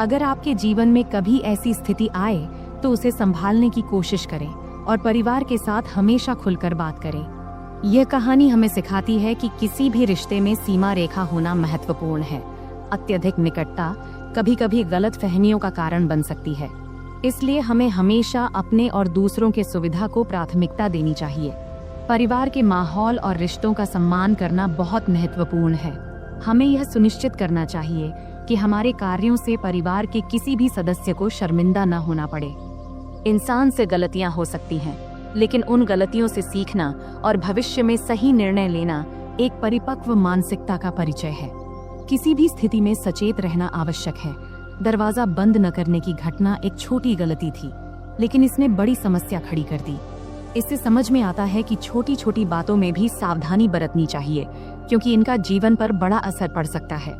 अगर आपके जीवन में कभी ऐसी स्थिति आए तो उसे संभालने की कोशिश करें और परिवार के साथ हमेशा खुलकर बात करें। यह कहानी हमें सिखाती है कि किसी भी रिश्ते में सीमा रेखा होना महत्वपूर्ण है। अत्यधिक निकटता कभी कभी गलत फहमियों का कारण बन सकती है, इसलिए हमें हमेशा अपने और दूसरों के सुविधा को प्राथमिकता देनी चाहिए। परिवार के माहौल और रिश्तों का सम्मान करना बहुत महत्वपूर्ण है। हमें यह सुनिश्चित करना चाहिए कि हमारे कार्यों से परिवार के किसी भी सदस्य को शर्मिंदा न होना पड़े। इंसान से गलतियां हो सकती हैं, लेकिन उन गलतियों से सीखना और भविष्य में सही निर्णय लेना एक परिपक्व मानसिकता का परिचय है। किसी भी स्थिति में सचेत रहना आवश्यक है। दरवाजा बंद न करने की घटना एक छोटी गलती थी, लेकिन इसने बड़ी समस्या खड़ी कर दी। इससे समझ में आता है कि छोटी छोटी बातों में भी सावधानी बरतनी चाहिए, क्योंकि इनका जीवन पर बड़ा असर पड़ सकता है।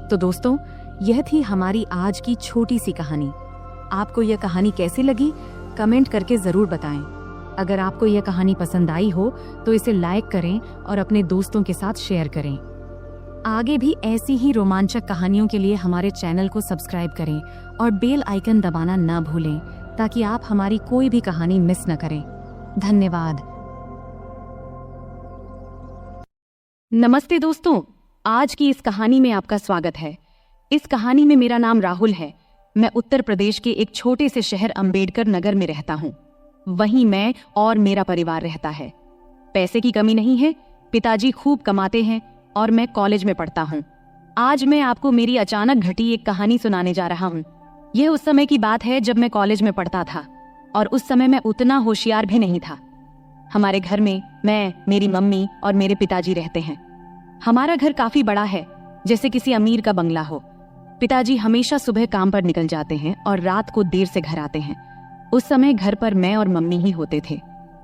तो दोस्तों, यह थी हमारी आज की छोटी सी कहानी। आपको यह कहानी कैसी लगी, कमेंट करके जरूर बताएं। अगर आपको यह कहानी पसंद आई हो तो इसे लाइक करें और अपने दोस्तों के साथ शेयर करें। आगे भी ऐसी ही रोमांचक कहानियों के लिए हमारे चैनल को सब्सक्राइब करें और बेल आइकन दबाना न भूलें, ताकि आप हमारी कोई भी कहानी मिस न करें। धन्यवाद। नमस्ते दोस्तों, आज की इस कहानी में आपका स्वागत है। इस कहानी में मेरा नाम राहुल है। मैं उत्तर प्रदेश के एक छोटे से शहर अंबेडकर नगर में रहता हूँ। वहीं मैं और मेरा परिवार रहता है। पैसे की कमी नहीं है, पिताजी खूब कमाते हैं और मैं कॉलेज में पढ़ता हूँ। आज मैं आपको मेरी अचानक घटी एक कहानी सुनाने जा रहा हूँ। यह उस समय की बात है जब मैं कॉलेज में पढ़ता था, और उस समय मैं उतना होशियार भी नहीं था। हमारे घर में मैं, मेरी मम्मी और मेरे पिताजी रहते हैं। हमारा घर काफी बड़ा है, जैसे किसी अमीर का बंगला हो। पिताजी हमेशा सुबह काम पर निकल जाते हैं और रात को देर से घर आते हैं। उस समय घर पर मैं और मम्मी ही होते थे।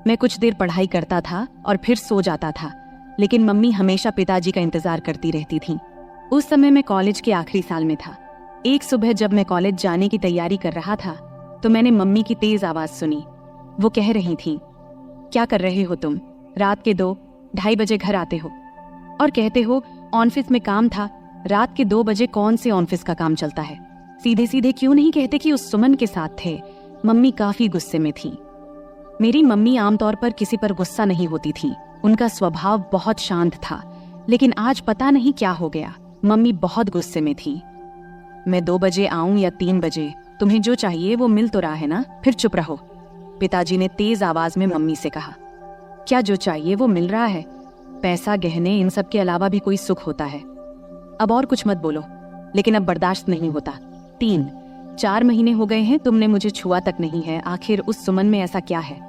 मैं कुछ देर पढ़ाई करता था और फिर सो जाता था, लेकिन मम्मी हमेशा पिताजी का इंतजार करती रहती थी। उस समय मैं कॉलेज के आखिरी साल में था। एक सुबह जब मैं कॉलेज जाने की तैयारी कर रहा था तो मैंने मम्मी की तेज आवाज सुनी। वो कह रही थी, क्या कर रहे हो तुम? रात के 2-2:30 बजे घर आते हो और कहते हो ऑफिस में काम था। रात के 2 बजे कौन से ऑफिस का काम चलता है? सीधे सीधे क्यों नहीं कहते कि उस सुमन के साथ थे? मम्मी काफी गुस्से में थी। मेरी मम्मी आमतौर पर किसी पर गुस्सा नहीं होती थी। उनका स्वभाव बहुत शांत था, लेकिन आज पता नहीं क्या हो गया, मम्मी बहुत गुस्से में थी। मैं 2 बजे आऊं या 3 बजे, तुम्हें जो चाहिए वो मिल तो रहा है ना, फिर चुप रहो। पिताजी ने तेज आवाज में मम्मी से कहा। क्या जो चाहिए वो मिल रहा है? पैसा, गहने, इन सब के अलावा भी कोई सुख होता है? अब और कुछ मत बोलो, लेकिन अब बर्दाश्त नहीं होता। 3-4 महीने हो गए हैं तुमने मुझे छुआ तक नहीं है। आखिर उस सुमन में ऐसा क्या है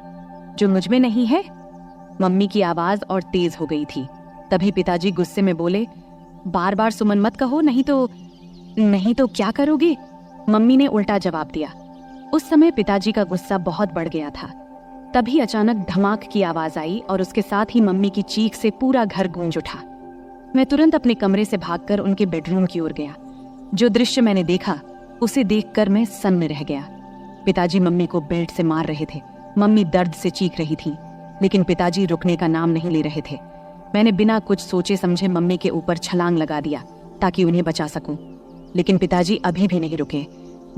जो मुझ में नहीं है? मम्मी की आवाज और तेज हो गई थी। तभी पिताजी गुस्से में बोले, बार बार सुमन मत कहो, नहीं तो क्या करोगे? मम्मी ने उल्टा जवाब दिया। उस समय पिताजी का गुस्सा बहुत बढ़ गया था। तभी अचानक धमाक की आवाज आई और उसके साथ ही मम्मी की चीख से पूरा घर गूंज उठा। मैं तुरंत अपने कमरे से भागकर उनके बेडरूम की ओर गया। जो दृश्य मैंने देखा उसे देखकर मैं सन्न रह गया। पिताजी मम्मी को बेल्ट से मार रहे थे। मम्मी दर्द से चीख रही थी, लेकिन पिताजी रुकने का नाम नहीं ले रहे थे। मैंने बिना कुछ सोचे समझे मम्मी के ऊपर छलांग लगा दिया ताकि उन्हें बचा सकूं, लेकिन पिताजी अभी भी नहीं रुके।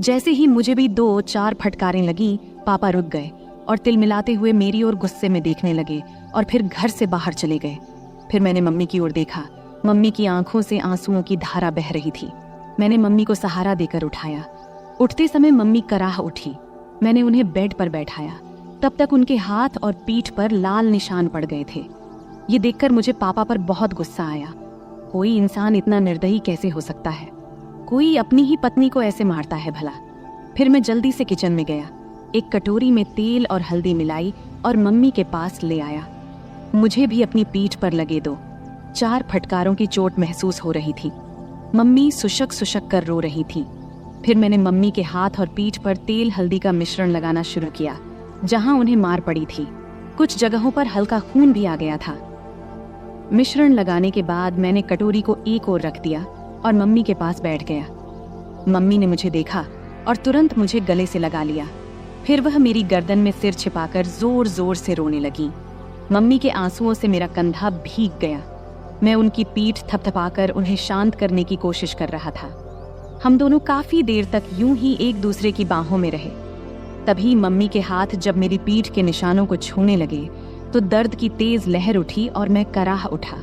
जैसे ही मुझे भी 2-4 फटकारें लगी, पापा रुक गए और तिलमिलाते हुए मेरी ओर गुस्से में देखने लगे और फिर घर से बाहर चले गए। फिर मैंने मम्मी की ओर देखा। मम्मी की आंखों से आंसुओं की धारा बह रही थी। मैंने मम्मी को सहारा देकर उठाया। उठते समय मम्मी कराह उठी। मैंने उन्हें बेड पर बैठाया। तब तक उनके हाथ और पीठ पर लाल निशान पड़ गए थे। ये देखकर मुझे पापा पर बहुत गुस्सा आया। कोई इंसान इतना निर्दयी कैसे हो सकता है? कोई अपनी ही पत्नी को ऐसे मारता है भला? फिर मैं जल्दी से किचन में गया, एक कटोरी में तेल और हल्दी मिलाई और मम्मी के पास ले आया। मुझे भी अपनी पीठ पर लगे 2-4 फटकारों की चोट महसूस हो रही थी। मम्मी सुशक सुशक कर रो रही थी। फिर मैंने मम्मी के हाथ और पीठ पर तेल हल्दी का मिश्रण लगाना शुरू किया, जहां उन्हें मार पड़ी थी। कुछ जगहों पर हल्का खून भी आ गया था। मिश्रण लगाने के बाद मैंने कटोरी को एक ओर रख दिया और मम्मी के पास बैठ गया। मम्मी ने मुझे देखा और तुरंत मुझे गले से लगा लिया। फिर वह मेरी गर्दन में सिर छिपाकर जोर जोर से रोने लगी। मम्मी के आंसुओं से मेरा कंधा भीग गया। मैं उनकी पीठ थपथपाकर उन्हें शांत करने की कोशिश कर रहा था। हम दोनों काफी देर तक यूं ही एक दूसरे की बाहों में रहे। तभी मम्मी के हाथ जब मेरी पीठ के निशानों को छूने लगे तो दर्द की तेज लहर उठी और मैं कराह उठा।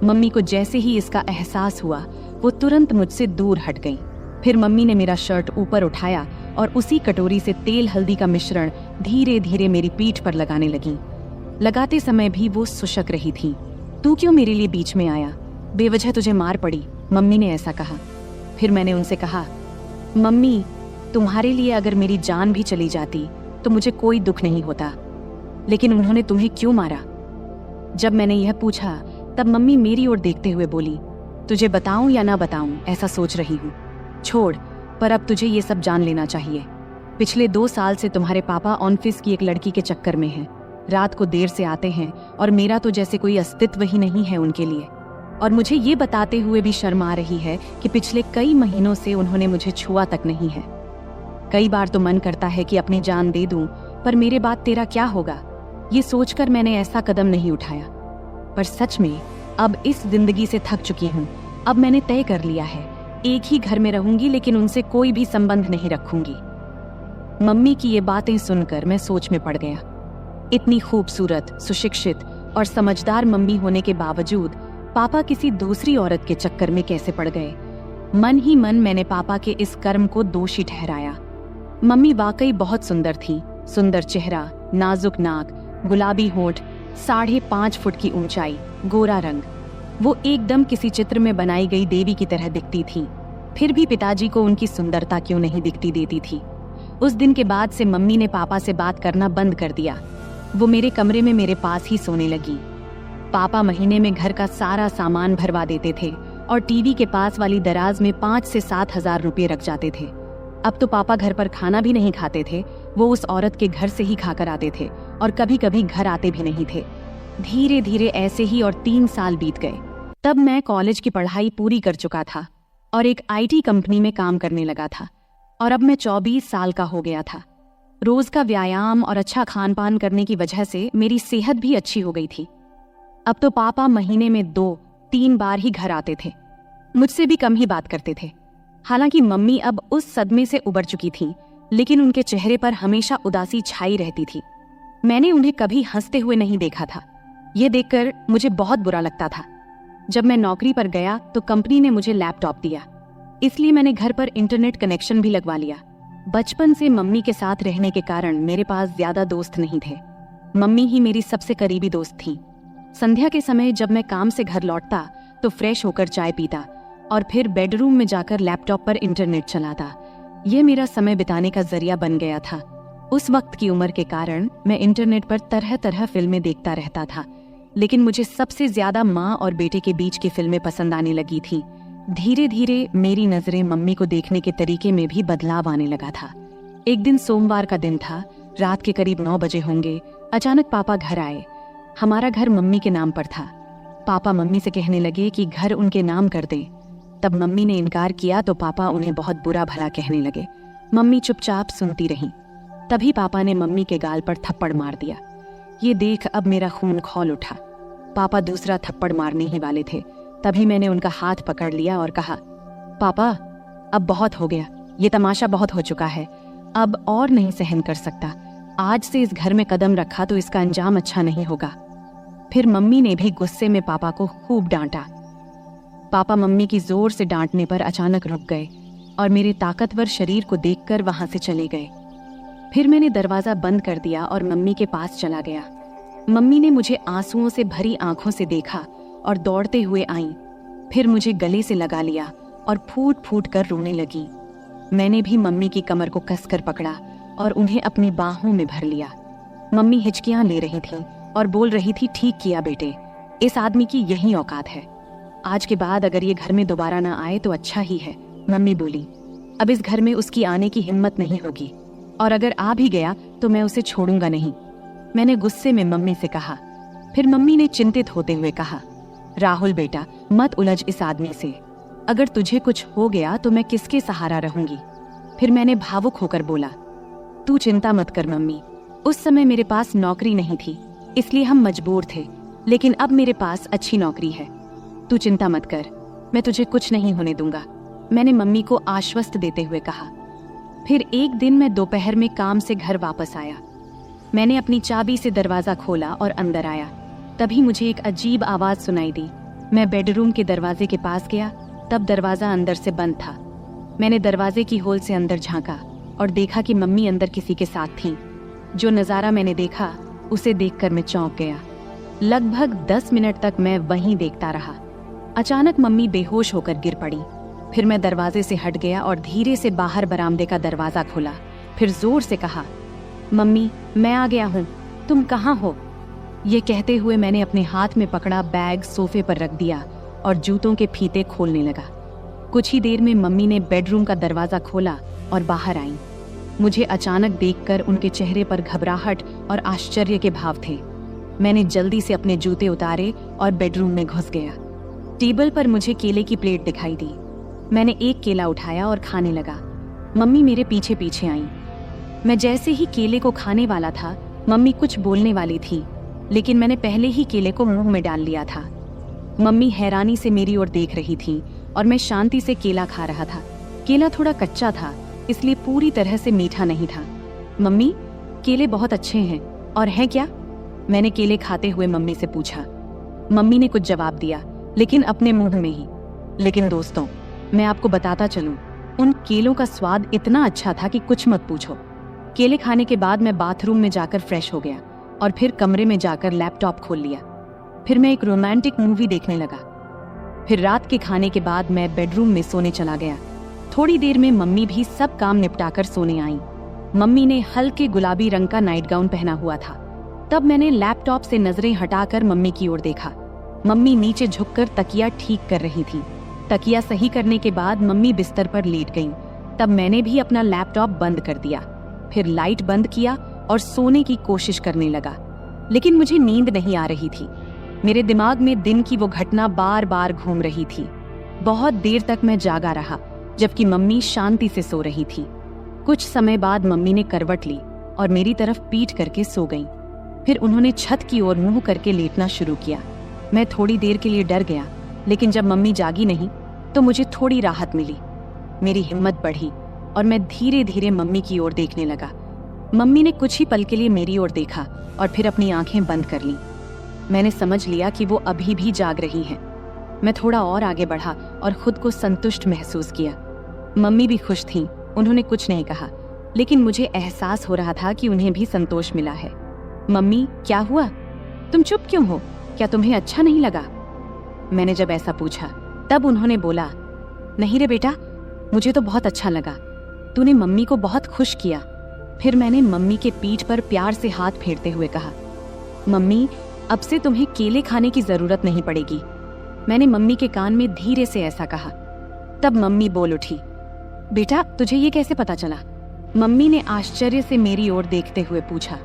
मम्मी को जैसे ही इसका एहसास हुआ वो तुरंत मुझसे दूर हट गई। फिर मम्मी ने मेरा शर्ट ऊपर उठाया और उसी कटोरी से तेल हल्दी का मिश्रण धीरे धीरे मेरी पीठ पर लगाने लगी। लगाते समय भी वो सुशक रही थी। तू क्यों मेरे लिए बीच में आया? बेवजह तुझे मार पड़ी, मम्मी ने ऐसा कहा। फिर मैंने उनसे कहा, मम्मी, तुम्हारे लिए अगर मेरी जान भी चली जाती तो मुझे कोई दुख नहीं होता, लेकिन उन्होंने तुम्हें क्यों मारा? जब मैंने यह पूछा तब मम्मी मेरी ओर देखते हुए बोली, तुझे बताऊं या ना बताऊं ऐसा सोच रही हूँ। छोड़, पर अब तुझे ये सब जान लेना चाहिए। पिछले 2 साल से तुम्हारे पापा ऑफिस की एक लड़की के चक्कर में हैं। रात को देर से आते हैं और मेरा तो जैसे कोई अस्तित्व ही नहीं है उनके लिए। और मुझे ये बताते हुए भी शर्म आ रही है कि पिछले कई महीनों से उन्होंने मुझे छुआ तक नहीं है। कई बार तो मन करता है कि अपनी जान दे दूं, पर मेरे बाद तेरा क्या होगा, ये सोचकर मैंने ऐसा कदम नहीं उठाया। पर सच में अब इस जिंदगी से थक चुकी हूँ। अब मैंने तय कर लिया है, एक ही घर में रहूंगी, लेकिन उनसे कोई भी संबंध नहीं रखूंगी। मम्मी की ये बातें सुनकर मैं सोच में पड़ गया। इतनी खूबसूरत, सुशिक्षित और समझदार मम्मी होने के बावजूद पापा किसी दूसरी औरत के चक्कर में कैसे पड़ गए? मन ही मन मैंने पापा के इस कर्म को दोषी ठहराया। मम्मी वाकई बहुत सुंदर थी। सुंदर चेहरा, नाजुक नाक, गुलाबी होंठ, 5.5 फुट की ऊंचाई, गोरा रंग। वो एकदम किसी चित्र में बनाई गई देवी की तरह दिखती थी। फिर भी पिताजी को उनकी सुंदरता क्यों नहीं दिखती देती थी। उस दिन के बाद से मम्मी ने पापा से बात करना बंद कर दिया। वो मेरे कमरे में मेरे पास ही सोने लगी। पापा महीने में घर का सारा सामान भरवा देते थे और टीवी के पास वाली दराज में 5 से 7 हजार रुपये रख जाते थे। अब तो पापा घर पर खाना भी नहीं खाते थे, वो उस औरत के घर से ही खाकर आते थे और कभी कभी घर आते भी नहीं थे। धीरे धीरे ऐसे ही और 3 साल बीत गए। तब मैं कॉलेज की पढ़ाई पूरी कर चुका था और एक IT कंपनी में काम करने लगा था और अब मैं 24 साल का हो गया था। रोज का व्यायाम और अच्छा खान पान करने की वजह से मेरी सेहत भी अच्छी हो गई थी। अब तो पापा महीने में 2-3 बार ही घर आते थे, मुझसे भी कम ही बात करते थे। हालांकि मम्मी अब उस सदमे से उबर चुकी थी, लेकिन उनके चेहरे पर हमेशा उदासी छाई रहती थी। मैंने उन्हें कभी हंसते हुए नहीं देखा था। यह देखकर मुझे बहुत बुरा लगता था। जब मैं नौकरी पर गया तो कंपनी ने मुझे लैपटॉप दिया, इसलिए मैंने घर पर इंटरनेट कनेक्शन भी लगवा लिया। बचपन से मम्मी के साथ रहने के कारण मेरे पास ज्यादा दोस्त नहीं थे। मम्मी ही मेरी सबसे करीबी दोस्त थी। संध्या के समय जब मैं काम से घर लौटता तो फ्रेश होकर चाय पीता और फिर बेडरूम में जाकर लैपटॉप पर इंटरनेट चलाता। यह मेरा समय बिताने का जरिया बन गया था। उस वक्त की उम्र के कारण मैं इंटरनेट पर तरह तरह फिल्में देखता रहता था, लेकिन मुझे सबसे ज्यादा माँ और बेटे के बीच की फिल्में पसंद आने लगी थी। धीरे धीरे मेरी नजरें मम्मी को देखने के तरीके में भी बदलाव आने लगा था। एक दिन सोमवार का दिन था, रात के करीब 9 बजे होंगे। अचानक पापा घर आए। हमारा घर मम्मी के नाम पर था। पापा मम्मी से कहने लगे कि घर उनके नाम कर दें। तब मम्मी ने इनकार किया तो पापा उन्हें बहुत बुरा भला कहने लगे। मम्मी चुपचाप सुनती रहीं। तभी पापा ने मम्मी के गाल पर थप्पड़ मार दिया। ये देख अब मेरा खून खौल उठा। पापा दूसरा थप्पड़ मारने ही वाले थे, तभी मैंने उनका हाथ पकड़ लिया और कहा, पापा अब बहुत हो गया, ये तमाशा बहुत हो चुका है, अब और नहीं सहन कर सकता। आज से इस घर में कदम रखा तो इसका अंजाम अच्छा नहीं होगा। फिर मम्मी ने भी गुस्से में पापा को खूब डांटा। पापा मम्मी की जोर से डांटने पर अचानक रुक गए और मेरे ताकतवर शरीर को देखकर वहां से चले गए। फिर मैंने दरवाजा बंद कर दिया और मम्मी के पास चला गया। मम्मी ने मुझे आंसुओं से भरी आंखों से देखा और दौड़ते हुए आईं। फिर मुझे गले से लगा लिया और फूट फूट कर रोने लगी। मैंने भी मम्मी की कमर को कसकर पकड़ा और उन्हें अपनी बाहों में भर लिया। मम्मी हिचकियां ले रही थी और बोल रही थी, ठीक किया बेटे, इस आदमी की यही औकात है। आज के बाद अगर ये घर में दोबारा ना आए तो अच्छा ही है। मम्मी बोली, अब इस घर में उसकी आने की हिम्मत नहीं होगी और अगर आ भी गया तो मैं उसे छोड़ूंगा नहीं। मैंने गुस्से में मम्मी से कहा। फिर मम्मी ने चिंतित होते हुए कहा, राहुल बेटा, मत उलझ इस आदमी से। अगर तुझे कुछ हो गया तो मैं किसके सहारा रहूंगी। फिर मैंने भावुक होकर बोला, तू चिंता मत कर मम्मी, उस समय मेरे पास नौकरी नहीं थी इसलिए हम मजबूर थे, लेकिन अब मेरे पास अच्छी नौकरी है। तू चिंता मत कर, मैं तुझे कुछ नहीं होने दूंगा, मैंने मम्मी को आश्वस्त देते हुए कहा। फिर एक दिन मैं दोपहर में काम से घर वापस आया। मैंने अपनी चाबी से दरवाजा खोला और अंदर आया। तभी मुझे एक अजीब आवाज सुनाई दी। मैं बेडरूम के दरवाजे के पास गया, तब दरवाजा अंदर से बंद था। मैंने दरवाजे की होल से अंदर झांका और देखा कि मम्मी अंदर किसी के साथ थीं। जो नज़ारा मैंने देखा उसे देखकर मैं चौंक गया। लगभग 10 मिनट तक मैं वहीं देखता रहा। अचानक मम्मी बेहोश होकर गिर पड़ी। फिर मैं दरवाजे से हट गया और धीरे से बाहर बरामदे का दरवाजा खोला। फिर जोर से कहा, मम्मी मैं आ गया हूँ, तुम कहाँ हो? ये कहते हुए मैंने अपने हाथ में पकड़ा बैग सोफे पर रख दिया और जूतों के फीते खोलने लगा। कुछ ही देर में मम्मी ने बेडरूम का दरवाजा खोला और बाहर आई। मुझे अचानक देखकर उनके चेहरे पर घबराहट और आश्चर्य के भाव थे। मैंने जल्दी से अपने जूते उतारे और बेडरूम में घुस गया। टेबल पर मुझे केले की प्लेट दिखाई दी। मैंने एक केला उठाया और खाने लगा। मम्मी मेरे पीछे पीछे आई। मैं जैसे ही केले को खाने वाला था, मम्मी कुछ बोलने वाली थी, लेकिन मैंने पहले ही केले को मुंह में डाल लिया था। मम्मी हैरानी से मेरी ओर देख रही थी और मैं शांति से केला खा रहा था। केला थोड़ा कच्चा था, इसलिए पूरी तरह से मीठा नहीं था। मम्मी, केले बहुत अच्छे हैं और है क्या? मैंने केले खाते हुए मम्मी से पूछा। मम्मी ने कुछ जवाब दिया, लेकिन अपने मुंह में ही। लेकिन दोस्तों, मैं आपको बताता चलूं, उन केलों का स्वाद इतना अच्छा था कि कुछ मत पूछो। केले खाने के बाद मैं बाथरूम में जाकर फ्रेश हो गया और फिर कमरे में जाकर लैपटॉप खोल लिया। फिर मैं एक रोमांटिक मूवी देखने लगा। फिर रात के खाने के बाद मैं बेडरूम में सोने चला गया। थोड़ी देर में मम्मी भी सब काम निपटाकर सोने आई। मम्मी ने हल्के गुलाबी रंग का नाइट गाउन पहना हुआ था। तब मैंने लैपटॉप से नजरें हटाकर मम्मी की ओर देखा। मम्मी नीचे झुककर तकिया ठीक कर रही थी। तकिया सही करने के बाद मम्मी बिस्तर पर लेट गईं। तब मैंने भी अपना लैपटॉप बंद कर दिया, फिर लाइट बंद किया और सोने की कोशिश करने लगा। लेकिन मुझे नींद नहीं आ रही थी। मेरे दिमाग में दिन की वो घटना बार बार घूम रही थी। बहुत देर तक मैं जागा रहा, जबकि मम्मी शांति से सो रही थी। कुछ समय बाद मम्मी ने करवट ली और मेरी तरफ पीठ करके सो गईं। फिर उन्होंने छत की ओर मुंह करके लेटना शुरू किया। मैं थोड़ी देर के लिए डर गया, लेकिन जब मम्मी जागी नहीं तो मुझे थोड़ी राहत मिली। मेरी हिम्मत बढ़ी और मैं धीरे धीरे मम्मी की ओर देखने लगा। मम्मी ने कुछ ही पल के लिए मेरी ओर देखा और फिर अपनी आंखें बंद कर लीं। मैंने समझ लिया कि वो अभी भी जाग रही हैं। मैं थोड़ा और आगे बढ़ा और खुद को संतुष्ट महसूस किया। मम्मी भी खुश थीं। उन्होंने कुछ नहीं कहा, लेकिन मुझे एहसास हो रहा था कि उन्हें भी संतोष मिला है। मम्मी, क्या हुआ? तुम चुप क्यों हो? क्या तुम्हें अच्छा नहीं लगा? मैंने जब ऐसा पूछा तब उन्होंने बोला, नहीं रे बेटा, मुझे तो बहुत अच्छा लगा। तूने मम्मी को बहुत खुश किया। फिर मैंने मम्मी के पीठ पर प्यार से हाथ फेरते हुए कहा, मम्मी, अब से तुम्हें केले खाने की जरूरत नहीं पड़ेगी। मैंने मम्मी के कान में धीरे से ऐसा कहा। तब मम्मी बोल उठी, बेटा, तुझे ये कैसे पता चला? मम्मी ने आश्चर्य से मेरी ओर देखते हुए पूछा।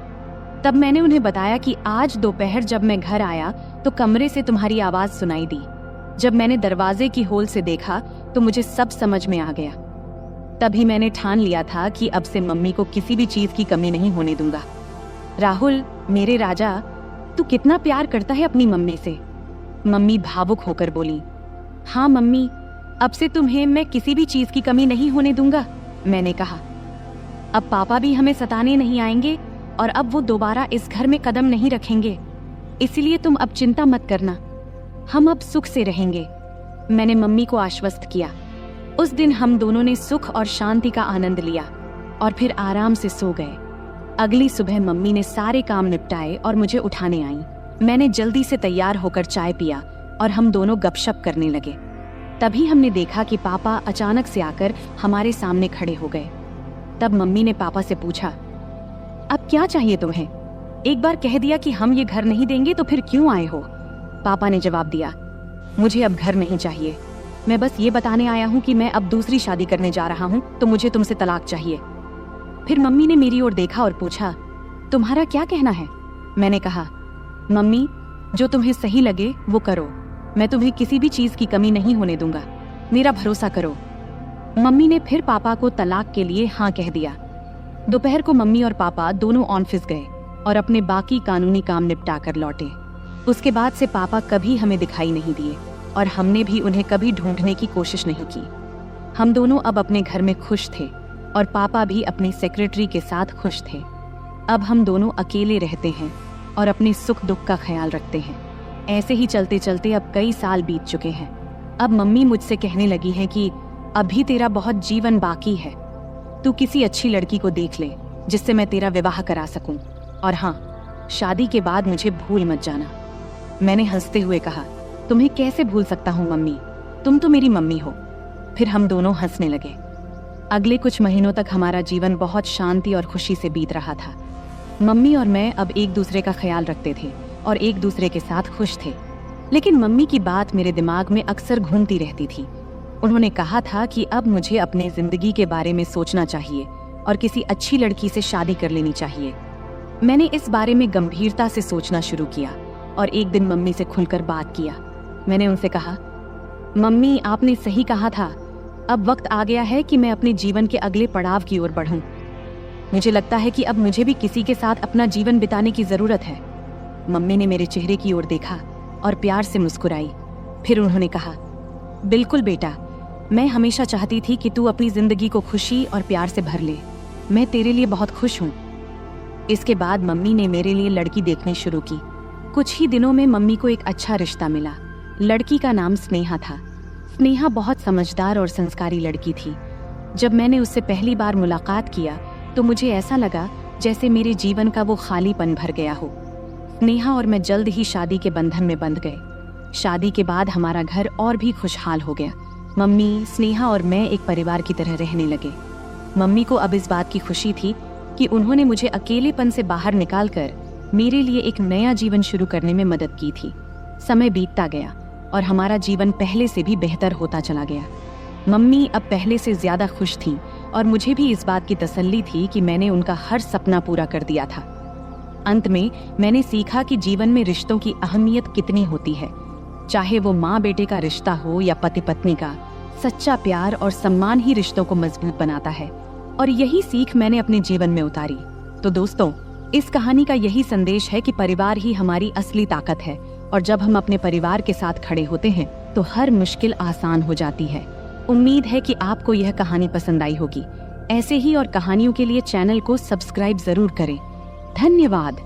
तब मैंने उन्हें बताया कि आज दोपहर जब मैं घर आया तो कमरे से तुम्हारी आवाज सुनाई दी। जब मैंने दरवाजे की होल से देखा तो मुझे सब समझ में आ गया। तभी मैंने ठान लिया था कि अब से मम्मी को किसी भी चीज की कमी नहीं होने दूंगा। राहुल, मेरे राजा, तू कितना प्यार करता है अपनी मम्मी से। मम्मी भावुक होकर बोली, हाँ मम्मी, अब से तुम्हें मैं किसी भी चीज की कमी नहीं होने दूंगा। मैंने कहा, अब पापा भी हमें सताने नहीं आएंगे और अब वो दोबारा इस घर में कदम नहीं रखेंगे। इसलिए तुम अब चिंता मत करना, हम अब सुख से रहेंगे। मैंने मम्मी को आश्वस्त किया। उस दिन हम दोनों ने सुख और शांति का आनंद लिया और फिर आराम से सो गए। अगली सुबह मम्मी ने सारे काम निपटाए और मुझे उठाने आई। मैंने जल्दी से तैयार होकर चाय पिया और हम दोनों गपशप करने लगे। तभी हमने देखा कि पापा अचानक से आकर हमारे सामने खड़े हो गए। तब मम्मी ने पापा से पूछा, अब क्या चाहिए तुम्हें? एक बार कह दिया कि हम ये घर नहीं देंगे तो फिर क्यों आए हो? पापा ने जवाब दिया, मुझे अब घर नहीं चाहिए। मैं बस ये बताने आया हूँ कि मैं अब दूसरी शादी करने जा रहा हूँ, तो मुझे तुमसे तलाक चाहिए। फिर मम्मी ने मेरी ओर देखा और पूछा, तुम्हारा क्या कहना है? मैंने कहा, मम्मी, जो तुम्हें सही लगे वो करो। मैं तुम्हें किसी भी चीज की कमी नहीं होने दूंगा, मेरा भरोसा करो। मम्मी ने फिर पापा को तलाक के लिए हाँ कह दिया। दोपहर को मम्मी और पापा दोनों ऑफिस गए और अपने बाकी कानूनी काम निपटा कर लौटे। उसके बाद से पापा कभी हमें दिखाई नहीं दिए और हमने भी उन्हें कभी ढूंढने की कोशिश नहीं की। हम दोनों अब अपने घर में खुश थे और पापा भी अपने सेक्रेटरी के साथ खुश थे। अब हम दोनों अकेले रहते हैं और अपने सुख दुख का ख्याल रखते हैं। ऐसे ही चलते चलते अब कई साल बीत चुके हैं। अब मम्मी मुझसे कहने लगी है कि अभी तेरा बहुत जीवन बाकी है, तू किसी अच्छी लड़की को देख ले जिससे मैं तेरा विवाह करा सकूं, और हाँ, शादी के बाद मुझे भूल मत जाना। मैंने हंसते हुए कहा, तुम्हें कैसे भूल सकता हूँ मम्मी, तुम तो मेरी मम्मी हो। फिर हम दोनों हंसने लगे। अगले कुछ महीनों तक हमारा जीवन बहुत शांति और खुशी से बीत रहा था। मम्मी और मैं अब एक दूसरे का ख्याल रखते थे और एक दूसरे के साथ खुश थे। लेकिन मम्मी की बात मेरे दिमाग में अक्सर घूमती रहती थी। उन्होंने कहा था कि अब मुझे अपने जिंदगी के बारे में सोचना चाहिए और किसी अच्छी लड़की से शादी कर लेनी चाहिए। मैंने इस बारे में गंभीरता से सोचना शुरू किया और एक दिन मम्मी से खुलकर बात किया। मैंने उनसे कहा, मम्मी, आपने सही कहा था, अब वक्त आ गया है कि मैं अपने जीवन के अगले पड़ाव की ओर बढ़ूं। मुझे लगता है कि अब मुझे भी किसी के साथ अपना जीवन बिताने की जरूरत है। मम्मी ने मेरे चेहरे की ओर देखा और प्यार से मुस्कुराई। फिर उन्होंने कहा, बिल्कुल बेटा, मैं हमेशा चाहती थी कि तू अपनी जिंदगी को खुशी और प्यार से भर ले। मैं तेरे लिए बहुत खुश हूँ। इसके बाद मम्मी ने मेरे लिए लड़की देखनी शुरू की। कुछ ही दिनों में मम्मी को एक अच्छा रिश्ता मिला। लड़की का नाम स्नेहा था। स्नेहा बहुत समझदार और संस्कारी लड़की थी। जब मैंने उससे पहली बार मुलाकात किया तो मुझे ऐसा लगा जैसे मेरे जीवन का वो खालीपन भर गया हो। स्नेहा और मैं जल्द ही शादी के बंधन में बंध गए। शादी के बाद हमारा घर और भी खुशहाल हो गया। मम्मी, स्नेहा और मैं एक परिवार की तरह रहने लगे। मम्मी को अब इस बात की खुशी थी कि उन्होंने मुझे अकेलेपन से बाहर निकालकर मेरे लिए एक नया जीवन शुरू करने में मदद की थी। समय बीतता गया और हमारा जीवन पहले से भी बेहतर होता चला गया। मम्मी अब पहले से ज्यादा खुश थीं और मुझे भी इस बात की तसल्ली थी कि मैंने उनका हर सपना पूरा कर दिया था। अंत में मैंने सीखा कि जीवन में रिश्तों की अहमियत कितनी होती है। चाहे वो माँ बेटे का रिश्ता हो या पति पत्नी का, सच्चा प्यार और सम्मान ही रिश्तों को मजबूत बनाता है। और यही सीख मैंने अपने जीवन में उतारी। तो दोस्तों, इस कहानी का यही संदेश है कि परिवार ही हमारी असली ताकत है और जब हम अपने परिवार के साथ खड़े होते हैं तो हर मुश्किल आसान हो जाती है। उम्मीद है कि आपको यह कहानी पसंद आई होगी। ऐसे ही और कहानियों के लिए चैनल को सब्सक्राइब जरूर करें। धन्यवाद।